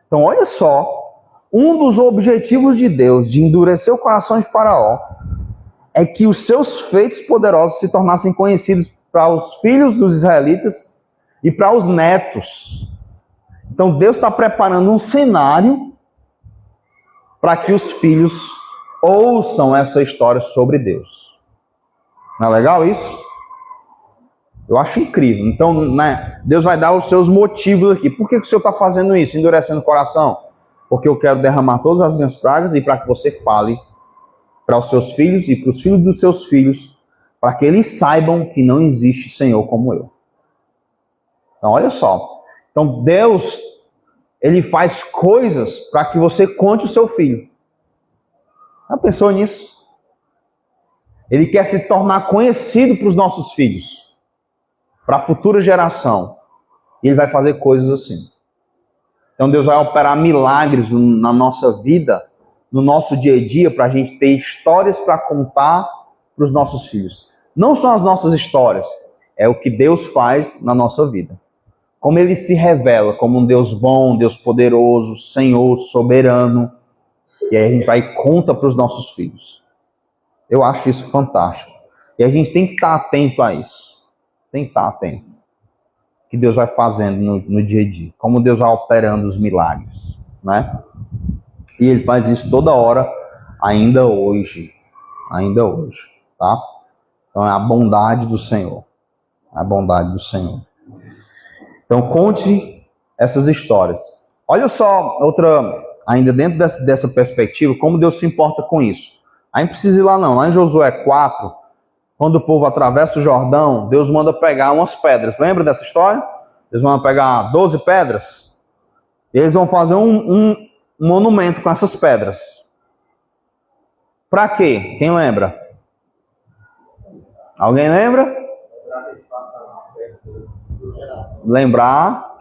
Então, olha só, um dos objetivos de Deus de endurecer o coração de Faraó é que os seus feitos poderosos se tornassem conhecidos para os filhos dos israelitas e para os netos. Então Deus está preparando um cenário para que os filhos ouçam essa história sobre Deus. Não é legal isso? Eu acho incrível. Então, Deus vai dar os seus motivos aqui. Por que o Senhor está fazendo isso, endurecendo o coração? Porque eu quero derramar todas as minhas pragas e para que você fale para os seus filhos e para os filhos dos seus filhos, para que eles saibam que não existe Senhor como eu. Então, olha só. Então, Deus, Ele faz coisas para que você conte o seu filho. Já pensou nisso? Ele quer se tornar conhecido para os nossos filhos, para a futura geração. E Ele vai fazer coisas assim. Então Deus vai operar milagres na nossa vida, no nosso dia a dia, para a gente ter histórias para contar para os nossos filhos. Não são as nossas histórias, é o que Deus faz na nossa vida. Como Ele se revela como um Deus bom, Deus poderoso, Senhor, soberano. E aí a gente vai e conta para os nossos filhos. Eu acho isso fantástico. E a gente tem que estar atento a isso. Tem que estar atento. Que Deus vai fazendo no dia a dia, como Deus vai operando os milagres, né? E Ele faz isso toda hora, ainda hoje, tá? Então é a bondade do Senhor, a bondade do Senhor. Então conte essas histórias. Olha só, outra, ainda dentro dessa perspectiva, como Deus se importa com isso. Aí não precisa ir lá não, lá em Josué 4, quando o povo atravessa o Jordão, Deus manda pegar umas pedras. Lembra dessa história? Deus manda pegar 12 pedras. E eles vão fazer um monumento com essas pedras. Para quê? Quem lembra? Alguém lembra? Lembrar.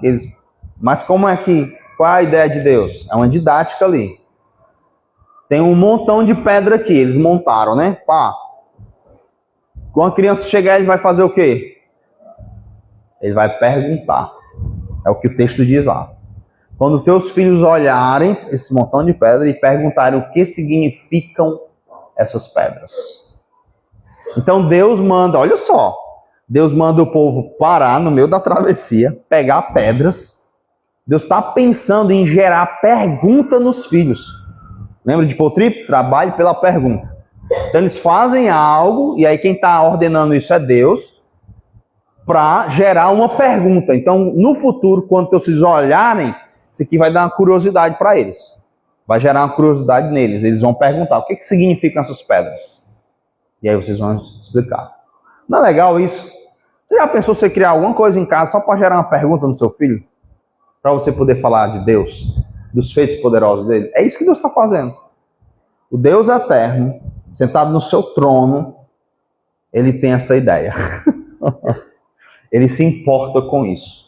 Mas como é que... Qual é a ideia de Deus? É uma didática ali. Tem um montão de pedra aqui. Eles montaram, né? Pá. Quando a criança chegar, ele vai fazer o quê? Ele vai perguntar. É o que o texto diz lá. Quando teus filhos olharem esse montão de pedra e perguntarem o que significam essas pedras. Então Deus manda, olha só. Deus manda o povo parar no meio da travessia, pegar pedras. Deus está pensando em gerar pergunta nos filhos. Lembra de Paul Tripp? Trabalhe pela pergunta. Então eles fazem algo, e aí quem está ordenando isso é Deus, para gerar uma pergunta. Então, no futuro, quando teus filhos olharem, isso aqui vai dar uma curiosidade para eles. Vai gerar uma curiosidade neles. Eles vão perguntar, o que significam essas pedras? E aí vocês vão explicar. Não é legal isso? Você já pensou você criar alguma coisa em casa só para gerar uma pergunta no seu filho? Para você poder falar de Deus, dos feitos poderosos dele? É isso que Deus está fazendo. O Deus eterno, sentado no seu trono, ele tem essa ideia. Ele se importa com isso.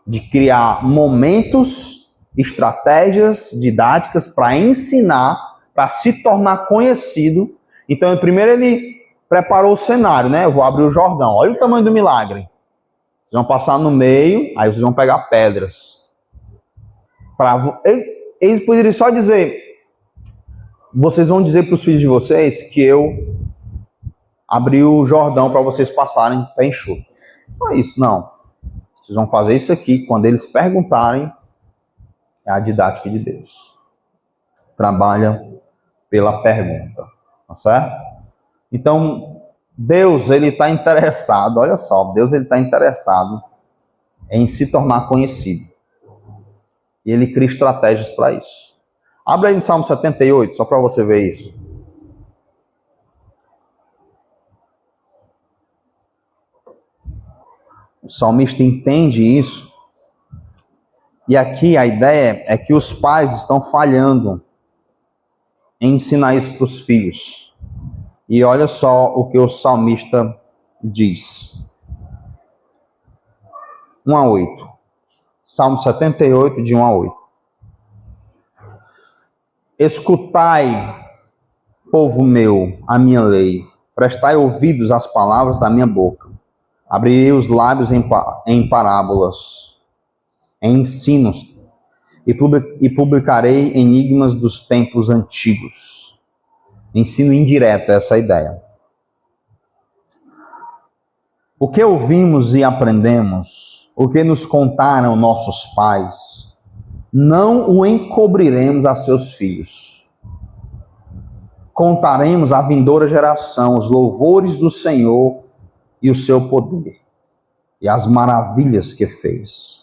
De criar momentos, estratégias didáticas para ensinar, para se tornar conhecido. Então, primeiro ele preparou o cenário, né? Eu vou abrir o Jordão. Olha o tamanho do milagre. Vocês vão passar no meio, aí vocês vão pegar pedras. Eles poderiam só dizer... Vocês vão dizer para os filhos de vocês que eu abri o Jordão para vocês passarem pé enxuto. Só isso, não. Vocês vão fazer isso aqui quando eles perguntarem. É a didática de Deus. Trabalha pela pergunta, tá certo? Então, Deus, ele está interessado, olha só, Deus, ele está interessado em se tornar conhecido. E ele cria estratégias para isso. Abre aí no Salmo 78, só para você ver isso. O salmista entende isso. E aqui a ideia é que os pais estão falhando em ensinar isso para os filhos. E olha só o que o salmista diz. 1 a 8. Salmo 78, de 1 a 8. Escutai, povo meu, a minha lei. Prestai ouvidos às palavras da minha boca. Abrirei os lábios em parábolas, em ensinos, e publicarei enigmas dos tempos antigos. Ensino indireto, essa é a ideia. O que ouvimos e aprendemos, o que nos contaram nossos pais, não o encobriremos a seus filhos. Contaremos à vindoura geração os louvores do Senhor e o seu poder, e as maravilhas que fez.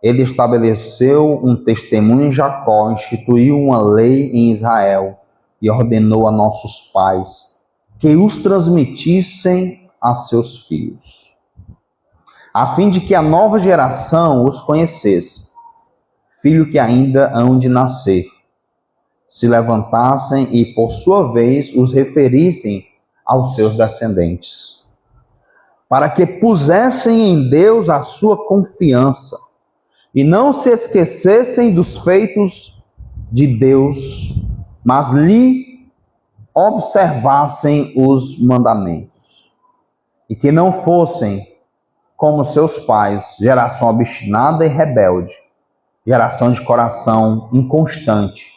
Ele estabeleceu um testemunho em Jacó, instituiu uma lei em Israel, e ordenou a nossos pais que os transmitissem a seus filhos, a fim de que a nova geração os conhecesse, filho que ainda hão de nascer, se levantassem e, por sua vez, os referissem aos seus descendentes, para que pusessem em Deus a sua confiança e não se esquecessem dos feitos de Deus, mas lhe observassem os mandamentos, e que não fossem como seus pais, geração obstinada e rebelde, geração de coração inconstante,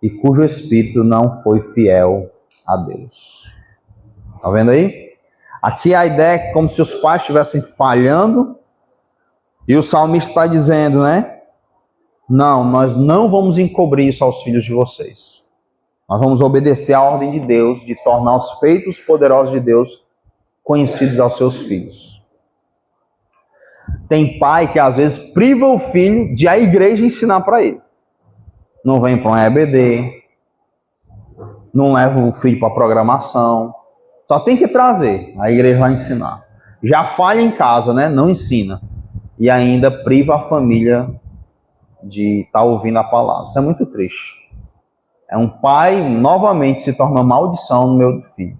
e cujo espírito não foi fiel a Deus. Tá vendo aí? Aqui a ideia é como se os pais estivessem falhando, e o salmista está dizendo, né? Não, nós não vamos encobrir isso aos filhos de vocês. Nós vamos obedecer à ordem de Deus, de tornar os feitos poderosos de Deus conhecidos aos seus filhos. Tem pai que às vezes priva o filho de a igreja ensinar para ele. Não vem para um EBD, não leva o filho para programação, só tem que trazer, a igreja vai ensinar. Já falha em casa, né? Não ensina. E ainda priva a família de estar ouvindo a palavra. Isso é muito triste. É um pai, novamente, se torna uma maldição no meio do filho,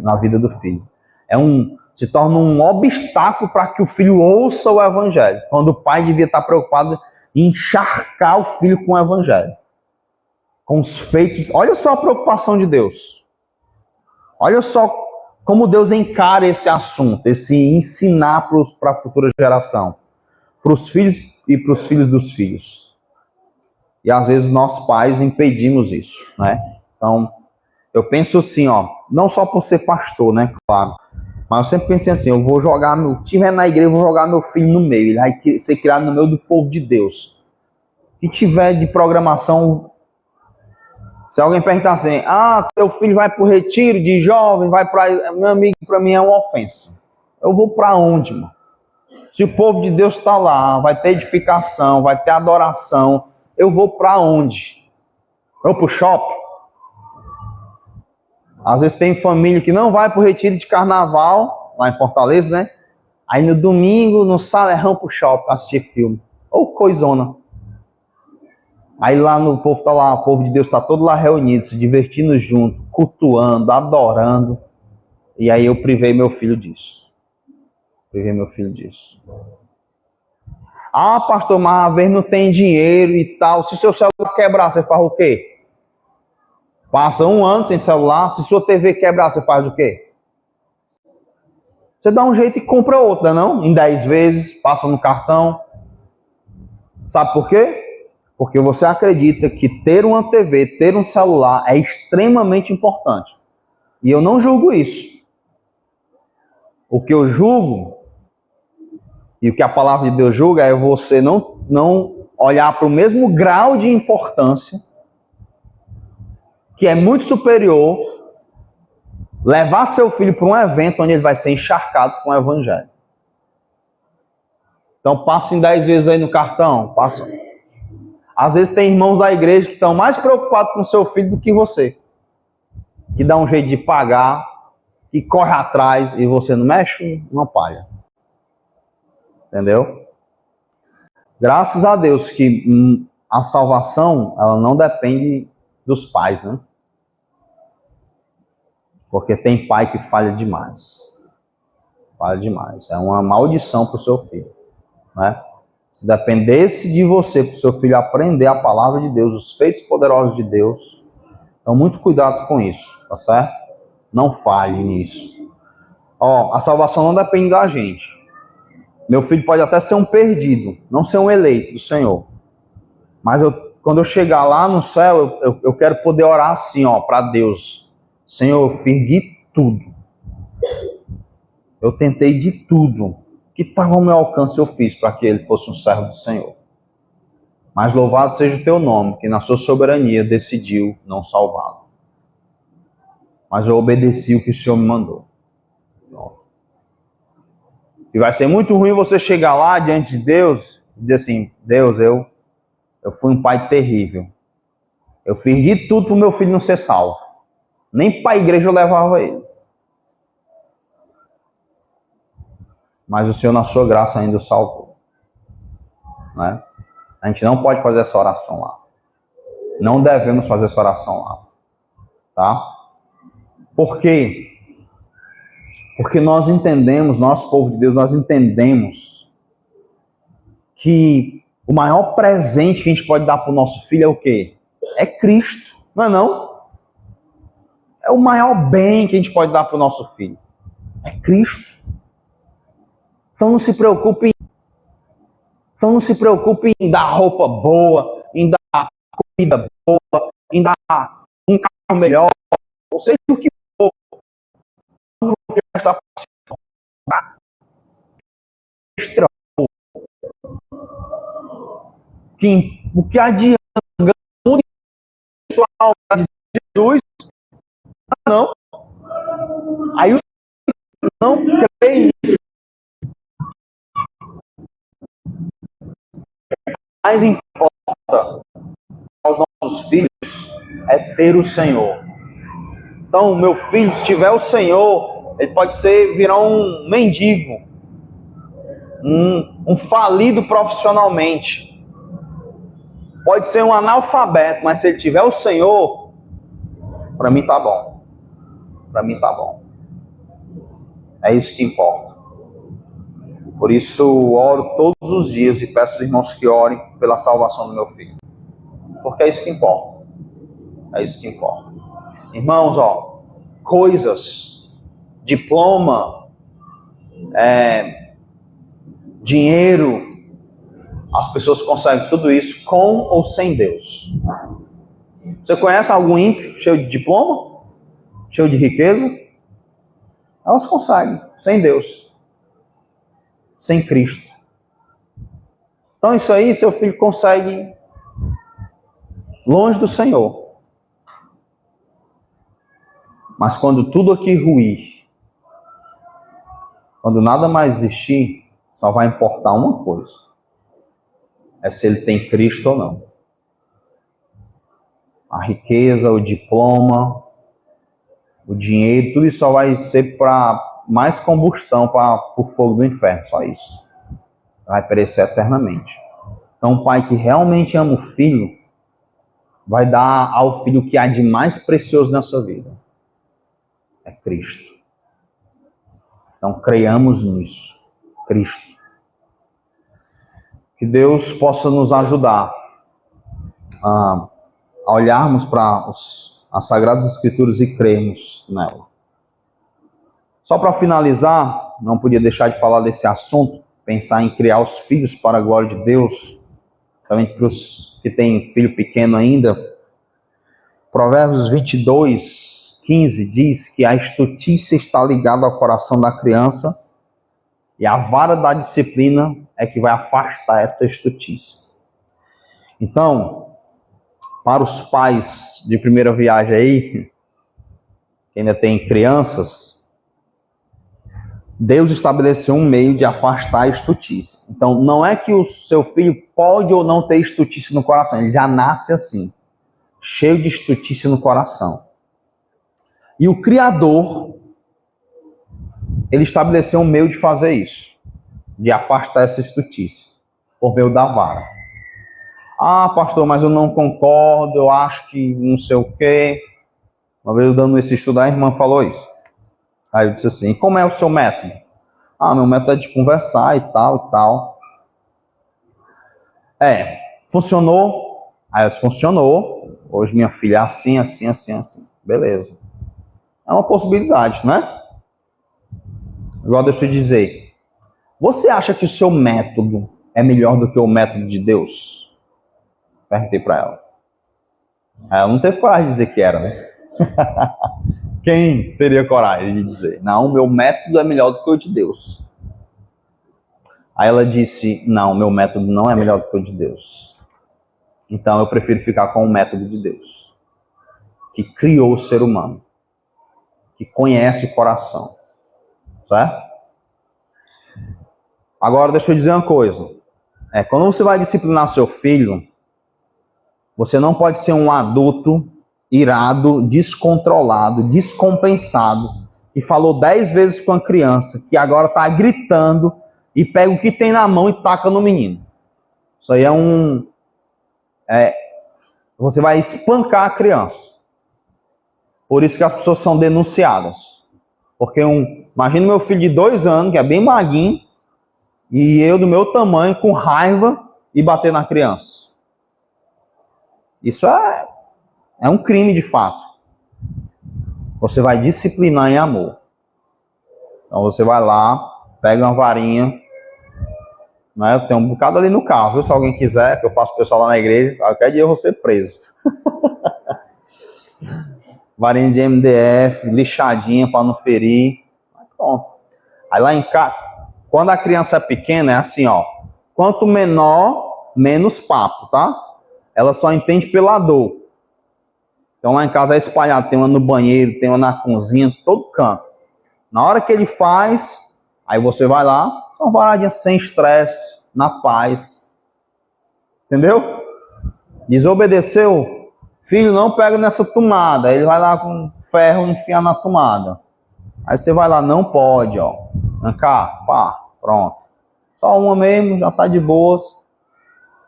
na vida do filho. Se torna um obstáculo para que o filho ouça o evangelho, quando o pai devia estar preocupado em encharcar o filho com o evangelho, com os feitos. Olha só a preocupação de Deus. Olha só como Deus encara esse assunto, esse ensinar para a futura geração, para os filhos e para os filhos dos filhos. E às vezes nós pais impedimos isso, né? Então, eu penso assim, ó, não só por ser pastor, né, claro, mas eu sempre pensei assim, eu vou jogar, tiver na igreja, eu vou jogar meu filho no meio, ele vai ser criado no meio do povo de Deus. Se tiver de programação, se alguém perguntar assim, teu filho vai para o retiro de jovem, vai para... Meu amigo, para mim é uma ofensa. Eu vou para onde, mano? Se o povo de Deus está lá, vai ter edificação, vai ter adoração, eu vou para onde? Eu vou para o shopping? Às vezes tem família que não vai para o retiro de carnaval, lá em Fortaleza, né? Aí no domingo, no salerrão para o shopping, assistir filme. Ou coisona. Aí lá o povo está lá, o povo de Deus está todo lá reunido, se divertindo junto, cultuando, adorando. E aí eu privei meu filho disso. Pastor, mas às vezes não tem dinheiro e tal. Se seu celular quebrar, você faz o quê? Passa 1 ano sem celular. Se sua TV quebrar, você faz o quê? Você dá um jeito e compra outra, não? Em 10 vezes, passa no cartão. Sabe por quê? Porque você acredita que ter uma TV, ter um celular é extremamente importante. E eu não julgo isso. O que eu julgo E o que a palavra de Deus julga é você não olhar para o mesmo grau de importância, que é muito superior, levar seu filho para um evento onde ele vai ser encharcado com o evangelho. Então passa em 10 vezes aí no cartão, passa. Às vezes tem irmãos da igreja que estão mais preocupados com o seu filho do que você. Que dá um jeito de pagar, que corre atrás e você não mexe uma palha. Entendeu? Graças a Deus que a salvação, ela não depende dos pais, né? Porque tem pai que falha demais. Falha demais. É uma maldição para o seu filho, né? Se dependesse de você, para o seu filho aprender a palavra de Deus, os feitos poderosos de Deus, então muito cuidado com isso, tá certo? Não falhe nisso. Ó, a salvação não depende da gente. Meu filho pode até ser um perdido, não ser um eleito do Senhor. Mas quando eu chegar lá no céu, eu quero poder orar assim, ó, para Deus. Senhor, eu fiz de tudo. Eu tentei de tudo. Que estava ao meu alcance eu fiz para que ele fosse um servo do Senhor. Mas louvado seja o teu nome, que na sua soberania decidiu não salvá-lo. Mas eu obedeci o que o Senhor me mandou. E vai ser muito ruim você chegar lá diante de Deus e dizer assim, Deus, eu fui um pai terrível. Eu fiz de tudo para o meu filho não ser salvo. Nem para a igreja eu levava ele. Mas o Senhor, na sua graça, ainda o salvou. Né? A gente não pode fazer essa oração lá. Não devemos fazer essa oração lá. Tá? Por quê? Porque nós entendemos, nosso povo de Deus, nós entendemos que o maior presente que a gente pode dar para o nosso filho é o quê? É Cristo, não é não? É o maior bem que a gente pode dar para o nosso filho. É Cristo. Então não se preocupe em dar roupa boa, em dar comida boa, em dar um carro melhor, ou seja o que for. Não vou ficar extra. O que adianta ganhar o mundo sua alma de Jesus? Não. Aí os não creem nisso. Mais importa aos nossos filhos é ter o Senhor. Então, meu filho, se tiver o Senhor, ele pode virar um mendigo, um falido profissionalmente. Pode ser um analfabeto, mas se ele tiver o Senhor, para mim tá bom. Para mim tá bom. É isso que importa. Por isso, oro todos os dias e peço aos irmãos que orem pela salvação do meu filho. Porque é isso que importa. É isso que importa. Irmãos, ó, coisas, diploma, dinheiro, as pessoas conseguem tudo isso com ou sem Deus. Você conhece algum ímpio cheio de diploma? Cheio de riqueza? Elas conseguem, sem Deus. Sem Cristo. Então isso aí, seu filho consegue longe do Senhor. Mas quando tudo aqui ruir, quando nada mais existir, só vai importar uma coisa. É se ele tem Cristo ou não. A riqueza, o diploma, o dinheiro, tudo isso só vai ser para mais combustão para o fogo do inferno, só isso. Vai perecer eternamente. Então, o pai que realmente ama o filho, vai dar ao filho o que há de mais precioso nessa vida. É Cristo. Então, creiamos nisso. Cristo. Que Deus possa nos ajudar a olharmos para as Sagradas Escrituras e crermos nela. Só para finalizar, não podia deixar de falar desse assunto, pensar em criar os filhos para a glória de Deus, também para os que têm filho pequeno ainda. Provérbios 22, 15 diz que a estutícia está ligada ao coração da criança E a vara da disciplina é que vai afastar essa estutice. Então, para os pais de primeira viagem aí, que ainda tem crianças, Deus estabeleceu um meio de afastar a estutice. Então, não é que o seu filho pode ou não ter estutice no coração, ele já nasce assim, cheio de estutice no coração. E o Criador, ele estabeleceu um meio de fazer isso, de afastar essa estutice, por meio da vara. Ah, pastor, mas eu não concordo, eu acho que não sei o quê. Uma vez eu dando esse estudo, a irmã falou isso. Aí eu disse assim, e como é o seu método? Ah, meu método é de conversar e tal, e tal. Funcionou? Aí eu disse, funcionou. Hoje minha filha é assim, assim, assim, assim. Beleza. É uma possibilidade, né? Agora deixa eu dizer. Você acha que o seu método é melhor do que o método de Deus? Perguntei para ela. Ela não teve coragem de dizer que era, né? Quem teria coragem de dizer? Não, meu método é melhor do que o de Deus. Aí ela disse, não, meu método não é melhor do que o de Deus. Então eu prefiro ficar com o método de Deus, que criou o ser humano, que conhece o coração. Certo? Agora deixa eu dizer uma coisa. Quando você vai disciplinar seu filho, você não pode ser um adulto irado, descontrolado, descompensado, que falou 10 vezes com a criança, que agora está gritando e pega o que tem na mão e taca no menino. Isso aí você vai espancar a criança. Por isso que as pessoas são denunciadas. Porque imagina meu filho de 2 anos, que é bem maguinho, e eu do meu tamanho, com raiva, e bater na criança. Isso é um crime de fato. Você vai disciplinar em amor. Então você vai lá, pega uma varinha, né? Eu tenho um bocado ali no carro, viu? Se alguém quiser, que eu faço o pessoal lá na igreja, qualquer dia eu vou ser preso. Varinha de MDF, lixadinha para não ferir. Pronto. Aí lá em casa, quando a criança é pequena, é assim, ó. Quanto menor, menos papo, tá? Ela só entende pela dor. Então lá em casa é espalhado, tem uma no banheiro, tem uma na cozinha, todo canto. Na hora que ele faz, aí você vai lá, só uma varadinha sem estresse, na paz. Entendeu? Desobedeceu, filho, não pega nessa tomada. Aí ele vai lá com ferro enfiar na tomada. Aí você vai lá, não pode, ó. Vem cá, pá, pronto. Só uma mesmo, já tá de boas.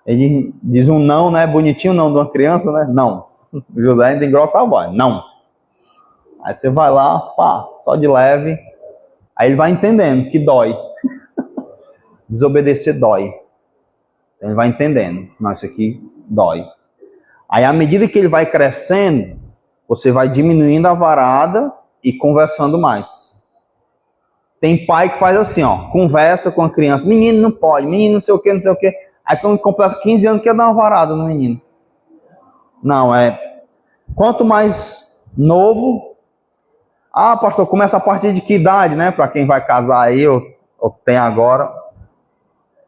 Ele diz um não, né? Bonitinho não de uma criança, né? Não. O José ainda engrossa a voz. Não. Aí você vai lá, pá, só de leve. Aí ele vai entendendo que dói. Desobedecer dói. Ele vai entendendo. Não, isso aqui dói. Aí à medida que ele vai crescendo, você vai diminuindo a varada e conversando mais. Tem pai que faz assim, ó. Conversa com a criança. Menino não pode, menino não sei o que, não sei o que. Aí quando completa 15 anos, quer dar uma varada no menino. Não, quanto mais novo... Ah, pastor, começa a partir de que idade, né? Para quem vai casar aí, ou tem agora.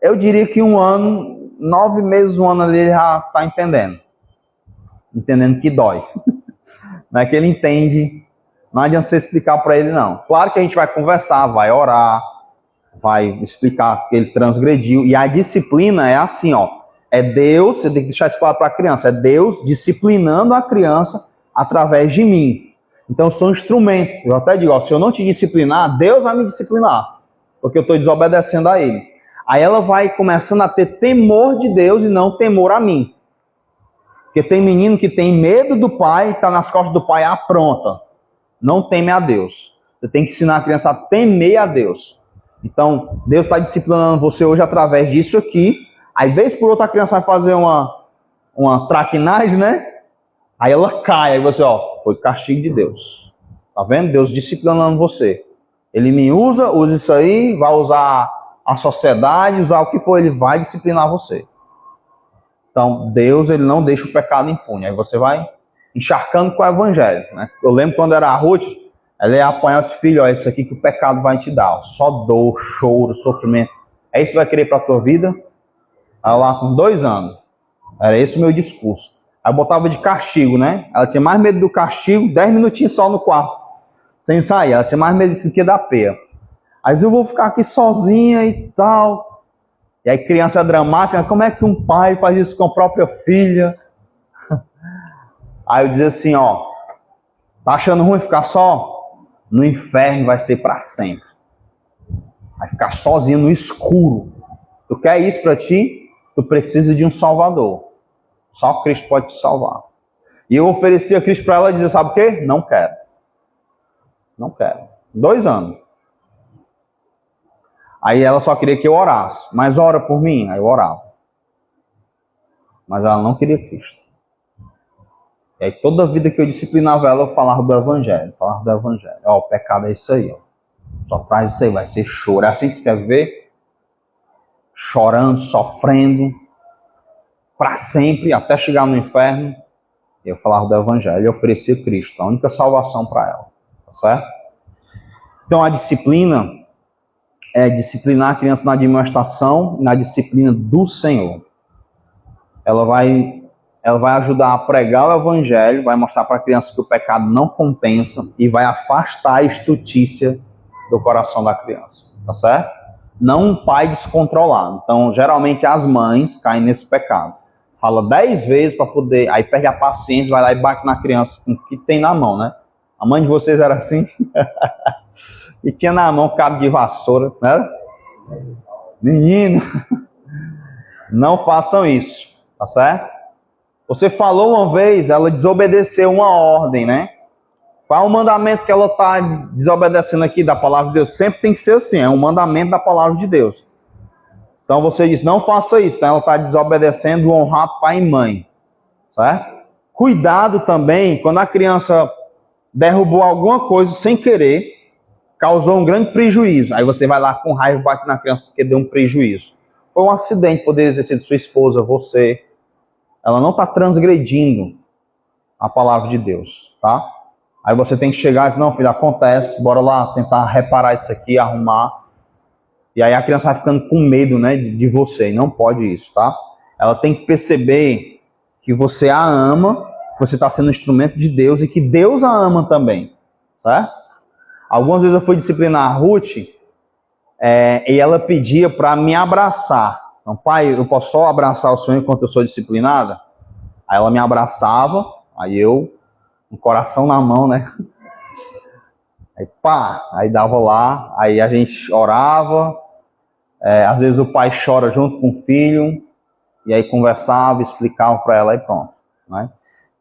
Eu diria que 1 ano, 9 meses, 1 ano ali, ele já está entendendo. Entendendo que dói. Não é que ele entende. Não adianta você explicar para ele, não. Claro que a gente vai conversar, vai orar, vai explicar que ele transgrediu. E a disciplina é assim, ó. É Deus, você tem que deixar isso claro para a criança, é Deus disciplinando a criança através de mim. Então eu sou um instrumento. Eu até digo, ó, se eu não te disciplinar, Deus vai me disciplinar, porque eu estou desobedecendo a Ele. Aí ela vai começando a ter temor de Deus e não temor a mim. Porque tem menino que tem medo do pai, está nas costas do pai, pronta. Não teme a Deus. Você tem que ensinar a criança a temer a Deus. Então, Deus está disciplinando você hoje através disso aqui. Aí, vez por outra, a criança vai fazer uma traquinagem, né? Aí ela cai. Aí você, ó, foi castigo de Deus. Tá vendo? Deus disciplinando você. Ele me usa isso aí, vai usar a sociedade, usar o que for, ele vai disciplinar você. Então, Deus, ele não deixa o pecado impune. Aí você vai encharcando com o evangelho, né? Eu lembro quando era a Ruth, Ela ia apanhar os filhos, ó, isso aqui que o pecado vai te dar, ó, só dor, choro, sofrimento. É isso que vai querer para a tua vida? Ela lá com 2 anos. Era esse o meu discurso. Aí eu botava de castigo, né? Ela tinha mais medo do castigo, 10 minutinhos só no quarto, sem sair. Ela tinha mais medo disso do que da peia. Aí eu vou ficar aqui sozinha e tal. E aí criança dramática, como é que um pai faz isso com a própria filha? Aí eu dizia assim, ó, tá achando ruim ficar só? No inferno vai ser para sempre. Vai ficar sozinho no escuro. Tu quer isso para ti? Tu precisa de um salvador. Só Cristo pode te salvar. E eu oferecia Cristo para ela e dizia, sabe o quê? Não quero. Não quero. 2 anos. Aí ela só queria que eu orasse. Mas ora por mim. Aí eu orava. Mas ela não queria Cristo. E aí toda vida que eu disciplinava ela, eu falava do Evangelho. Falava do Evangelho. Ó, o pecado é isso aí, ó. Só traz isso aí, vai ser choro. É assim que tu quer ver? Chorando, sofrendo, para sempre, até chegar no inferno. Eu falava do Evangelho, eu oferecia Cristo, a única salvação para ela. Tá certo? Então a disciplina é disciplinar a criança na admoestação, na disciplina do Senhor. Ela vai ajudar a pregar o Evangelho, vai mostrar para a criança que o pecado não compensa e vai afastar a estutícia do coração da criança, tá certo? Não um pai descontrolado. Então, geralmente as mães caem nesse pecado. Fala 10 vezes para poder, aí perde a paciência, vai lá e bate na criança com o que tem na mão, né? A mãe de vocês era assim? E tinha na mão cabo de vassoura, né? Menino, não façam isso, tá certo? Você falou uma vez, ela desobedeceu uma ordem, né? Qual é o mandamento que ela está desobedecendo aqui da palavra de Deus? Sempre tem que ser assim, é um mandamento da palavra de Deus. Então você diz, não faça isso. Então ela está desobedecendo honrar pai e mãe. Certo? Cuidado também, quando a criança derrubou alguma coisa sem querer, causou um grande prejuízo. Aí você vai lá com raiva e bate na criança porque deu um prejuízo. Foi um acidente, poderia ter sido sua esposa, você. Ela não está transgredindo a palavra de Deus, tá? Aí você tem que chegar e dizer, não, filho, acontece, bora lá tentar reparar isso aqui, arrumar. E aí a criança vai ficando com medo, né, de você, e não pode isso, tá? Ela tem que perceber que você a ama, que você está sendo um instrumento de Deus e que Deus a ama também, certo? Algumas vezes eu fui disciplinar a Ruth e ela pedia para me abraçar. Então, pai, eu posso só abraçar o Senhor enquanto eu sou disciplinada? Aí ela me abraçava, aí eu, com o coração na mão, né? Aí pá, aí dava lá, aí a gente orava, às vezes o pai chora junto com o filho, e aí conversava, explicava para ela e pronto, né?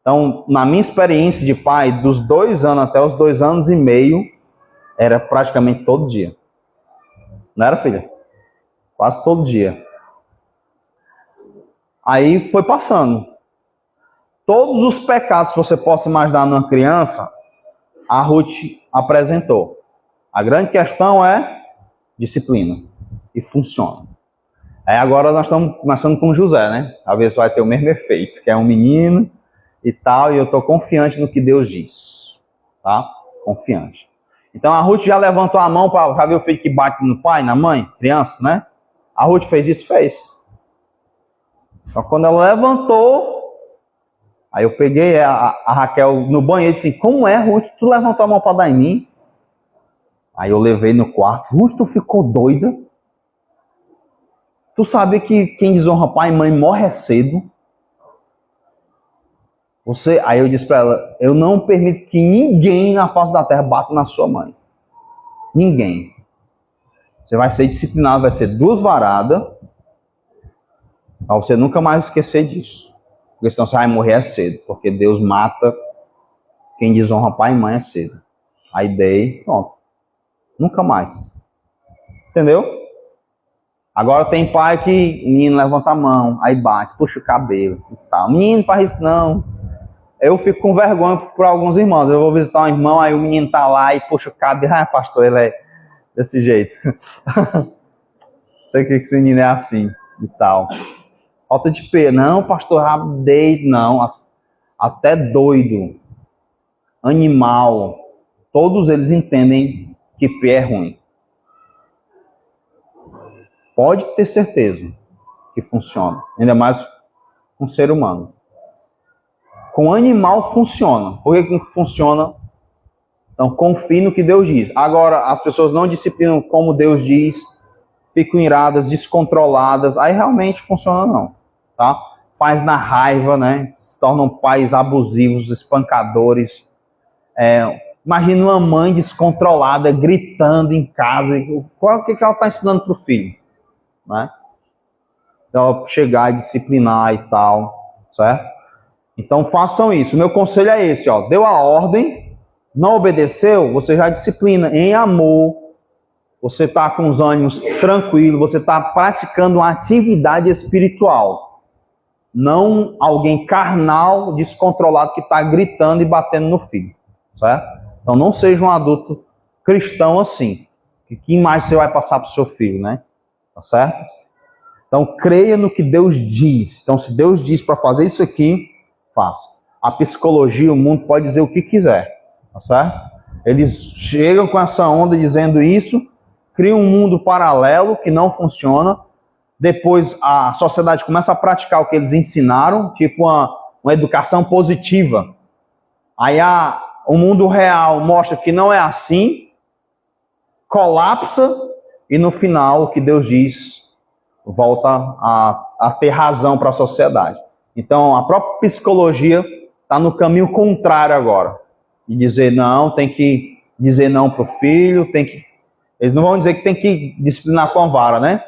Então, na minha experiência de pai, dos 2 anos até os 2 anos e meio, era praticamente todo dia. Não era, filha? Quase todo dia. Aí foi passando. Todos os pecados que você possa imaginar numa criança, a Ruth apresentou. A grande questão é disciplina. E funciona. Aí agora nós estamos começando com José, né? Talvez vai ter o mesmo efeito, que é um menino e tal, e eu estou confiante no que Deus diz. Tá? Confiante. Então a Ruth já levantou a mão para ver o filho que bate no pai, na mãe, criança, né? A Ruth fez isso? Fez. Então quando ela levantou, aí eu peguei a Raquel no banheiro e disse, como é, Ruth? Tu levantou a mão para dar em mim? Aí eu levei no quarto. Ruth, tu ficou doida? Tu sabe que quem desonra pai e mãe morre cedo? Aí eu disse para ela, eu não permito que ninguém na face da terra bata na sua mãe. Ninguém. Você vai ser disciplinado, vai ser 2 varadas, para você nunca mais esquecer disso. Porque senão você vai morrer cedo, porque Deus mata quem desonra pai e mãe cedo. Aí dei, pronto. Nunca mais. Entendeu? Agora tem pai que o menino levanta a mão, aí bate, puxa o cabelo e tal. Menino, faz isso não. Eu fico com vergonha por alguns irmãos. Eu vou visitar um irmão, aí o menino tá lá e puxa o cabelo. Ah, pastor, ele é desse jeito. Sei que esse menino é assim e tal. Falta de pé. Não, pastor, não. Até doido, animal, todos eles entendem que P é ruim. Pode ter certeza que funciona, ainda mais com o ser humano. Com animal funciona. Por que funciona? Então confie no que Deus diz. Agora, as pessoas não disciplinam como Deus diz, ficam iradas, descontroladas, aí realmente funciona não, tá? Faz na raiva, né? Se tornam pais abusivos, espancadores. Imagina uma mãe descontrolada, gritando em casa. O que ela está ensinando para o filho? Né? Ela chegar e disciplinar e tal, certo? Então façam isso. O meu conselho é esse, ó. Deu a ordem, não obedeceu, você já disciplina em amor. Você está com os ânimos tranquilos, você está praticando uma atividade espiritual. Não alguém carnal, descontrolado, que está gritando e batendo no filho, certo? Então não seja um adulto cristão assim. Que imagem você vai passar para o seu filho, né? Tá certo? Então creia no que Deus diz. Então se Deus diz para fazer isso aqui, faça. A psicologia, o mundo pode dizer o que quiser, tá certo? Eles chegam com essa onda dizendo isso, criam um mundo paralelo que não funciona. Depois a sociedade começa a praticar o que eles ensinaram, tipo uma educação positiva. Aí o mundo real mostra que não é assim, colapsa, e no final o que Deus diz volta a ter razão para a sociedade. Então a própria psicologia está no caminho contrário agora. De dizer não, tem que dizer não para o filho, eles não vão dizer que tem que disciplinar com a vara, né?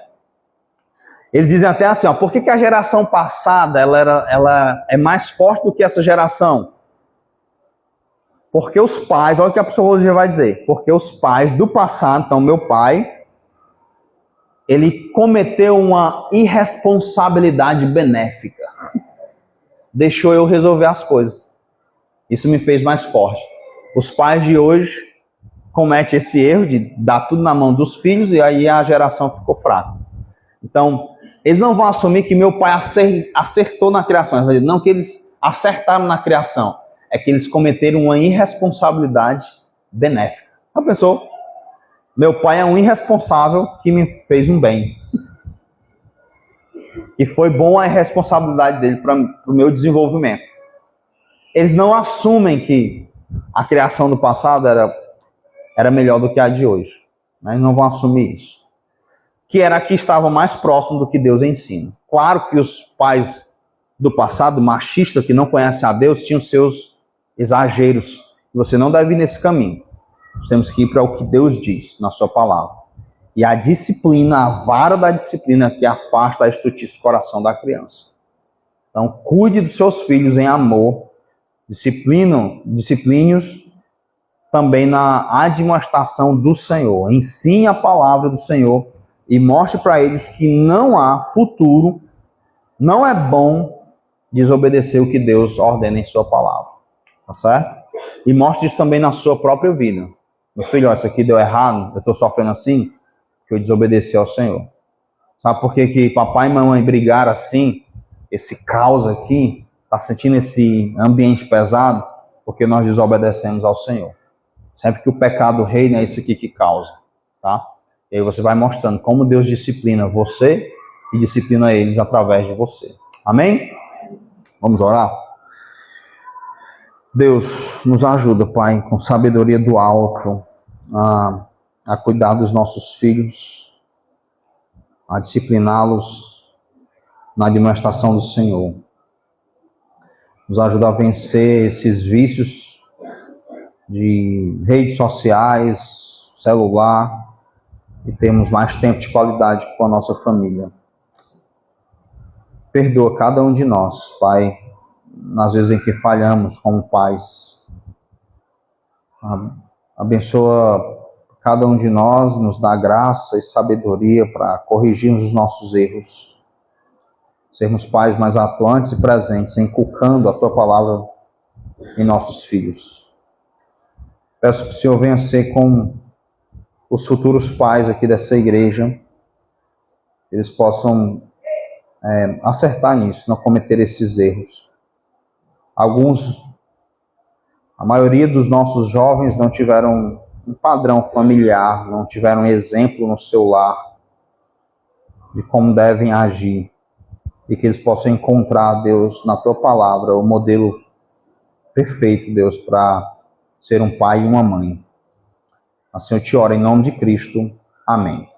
Eles dizem até assim, ó, por que a geração passada ela é mais forte do que essa geração? Porque os pais, olha o que a psicologia vai dizer, porque os pais do passado, então meu pai, ele cometeu uma irresponsabilidade benéfica. Deixou eu resolver as coisas. Isso me fez mais forte. Os pais de hoje cometem esse erro de dar tudo na mão dos filhos e aí a geração ficou fraca. Então, eles não vão assumir que meu pai acertou na criação. Eles vão dizer, não que eles acertaram na criação. É que eles cometeram uma irresponsabilidade benéfica. Já pensou? Meu pai é um irresponsável que me fez um bem. E foi bom a irresponsabilidade dele para o meu desenvolvimento. Eles não assumem que a criação do passado era melhor do que a de hoje. Eles não vão assumir isso. Que era a que estava mais próximo do que Deus ensina. Claro que os pais do passado, machistas, que não conhecem a Deus, tinham seus exageros. Você não deve ir nesse caminho. Nós temos que ir para o que Deus diz na sua palavra. E a disciplina, a vara da disciplina que afasta a estutice do coração da criança. Então, cuide dos seus filhos em amor. Discipline-os também na admoestação do Senhor. Ensine a palavra do Senhor e mostre para eles que não há futuro, não é bom desobedecer o que Deus ordena em sua palavra. Tá certo? E mostre isso também na sua própria vida. Meu filho, ó, isso aqui deu errado, eu estou sofrendo assim, que eu desobedeci ao Senhor. Sabe por que papai e mamãe brigaram assim, esse caos aqui, está sentindo esse ambiente pesado? Porque nós desobedecemos ao Senhor. Sempre que o pecado reina, é isso aqui que causa. Tá? E aí você vai mostrando como Deus disciplina você e disciplina eles através de você. Amém? Vamos orar? Deus, nos ajuda, Pai, com sabedoria do alto, a cuidar dos nossos filhos, a discipliná-los na administração do Senhor. Nos ajuda a vencer esses vícios de redes sociais, celular, e termos mais tempo de qualidade com a nossa família. Perdoa cada um de nós, Pai, nas vezes em que falhamos como pais. Abençoa cada um de nós, nos dá graça e sabedoria para corrigirmos os nossos erros. Sermos pais mais atuantes e presentes, inculcando a Tua palavra em nossos filhos. Peço que o Senhor venha ser com os futuros pais aqui dessa igreja, eles possam acertar nisso, não cometer esses erros. Alguns A maioria dos nossos jovens não tiveram um padrão familiar, não tiveram exemplo no seu lar de como devem agir. E que eles possam encontrar, Deus, na tua palavra, o modelo perfeito, Deus, para ser um pai e uma mãe. Assim eu te oro em nome de Cristo. Amém.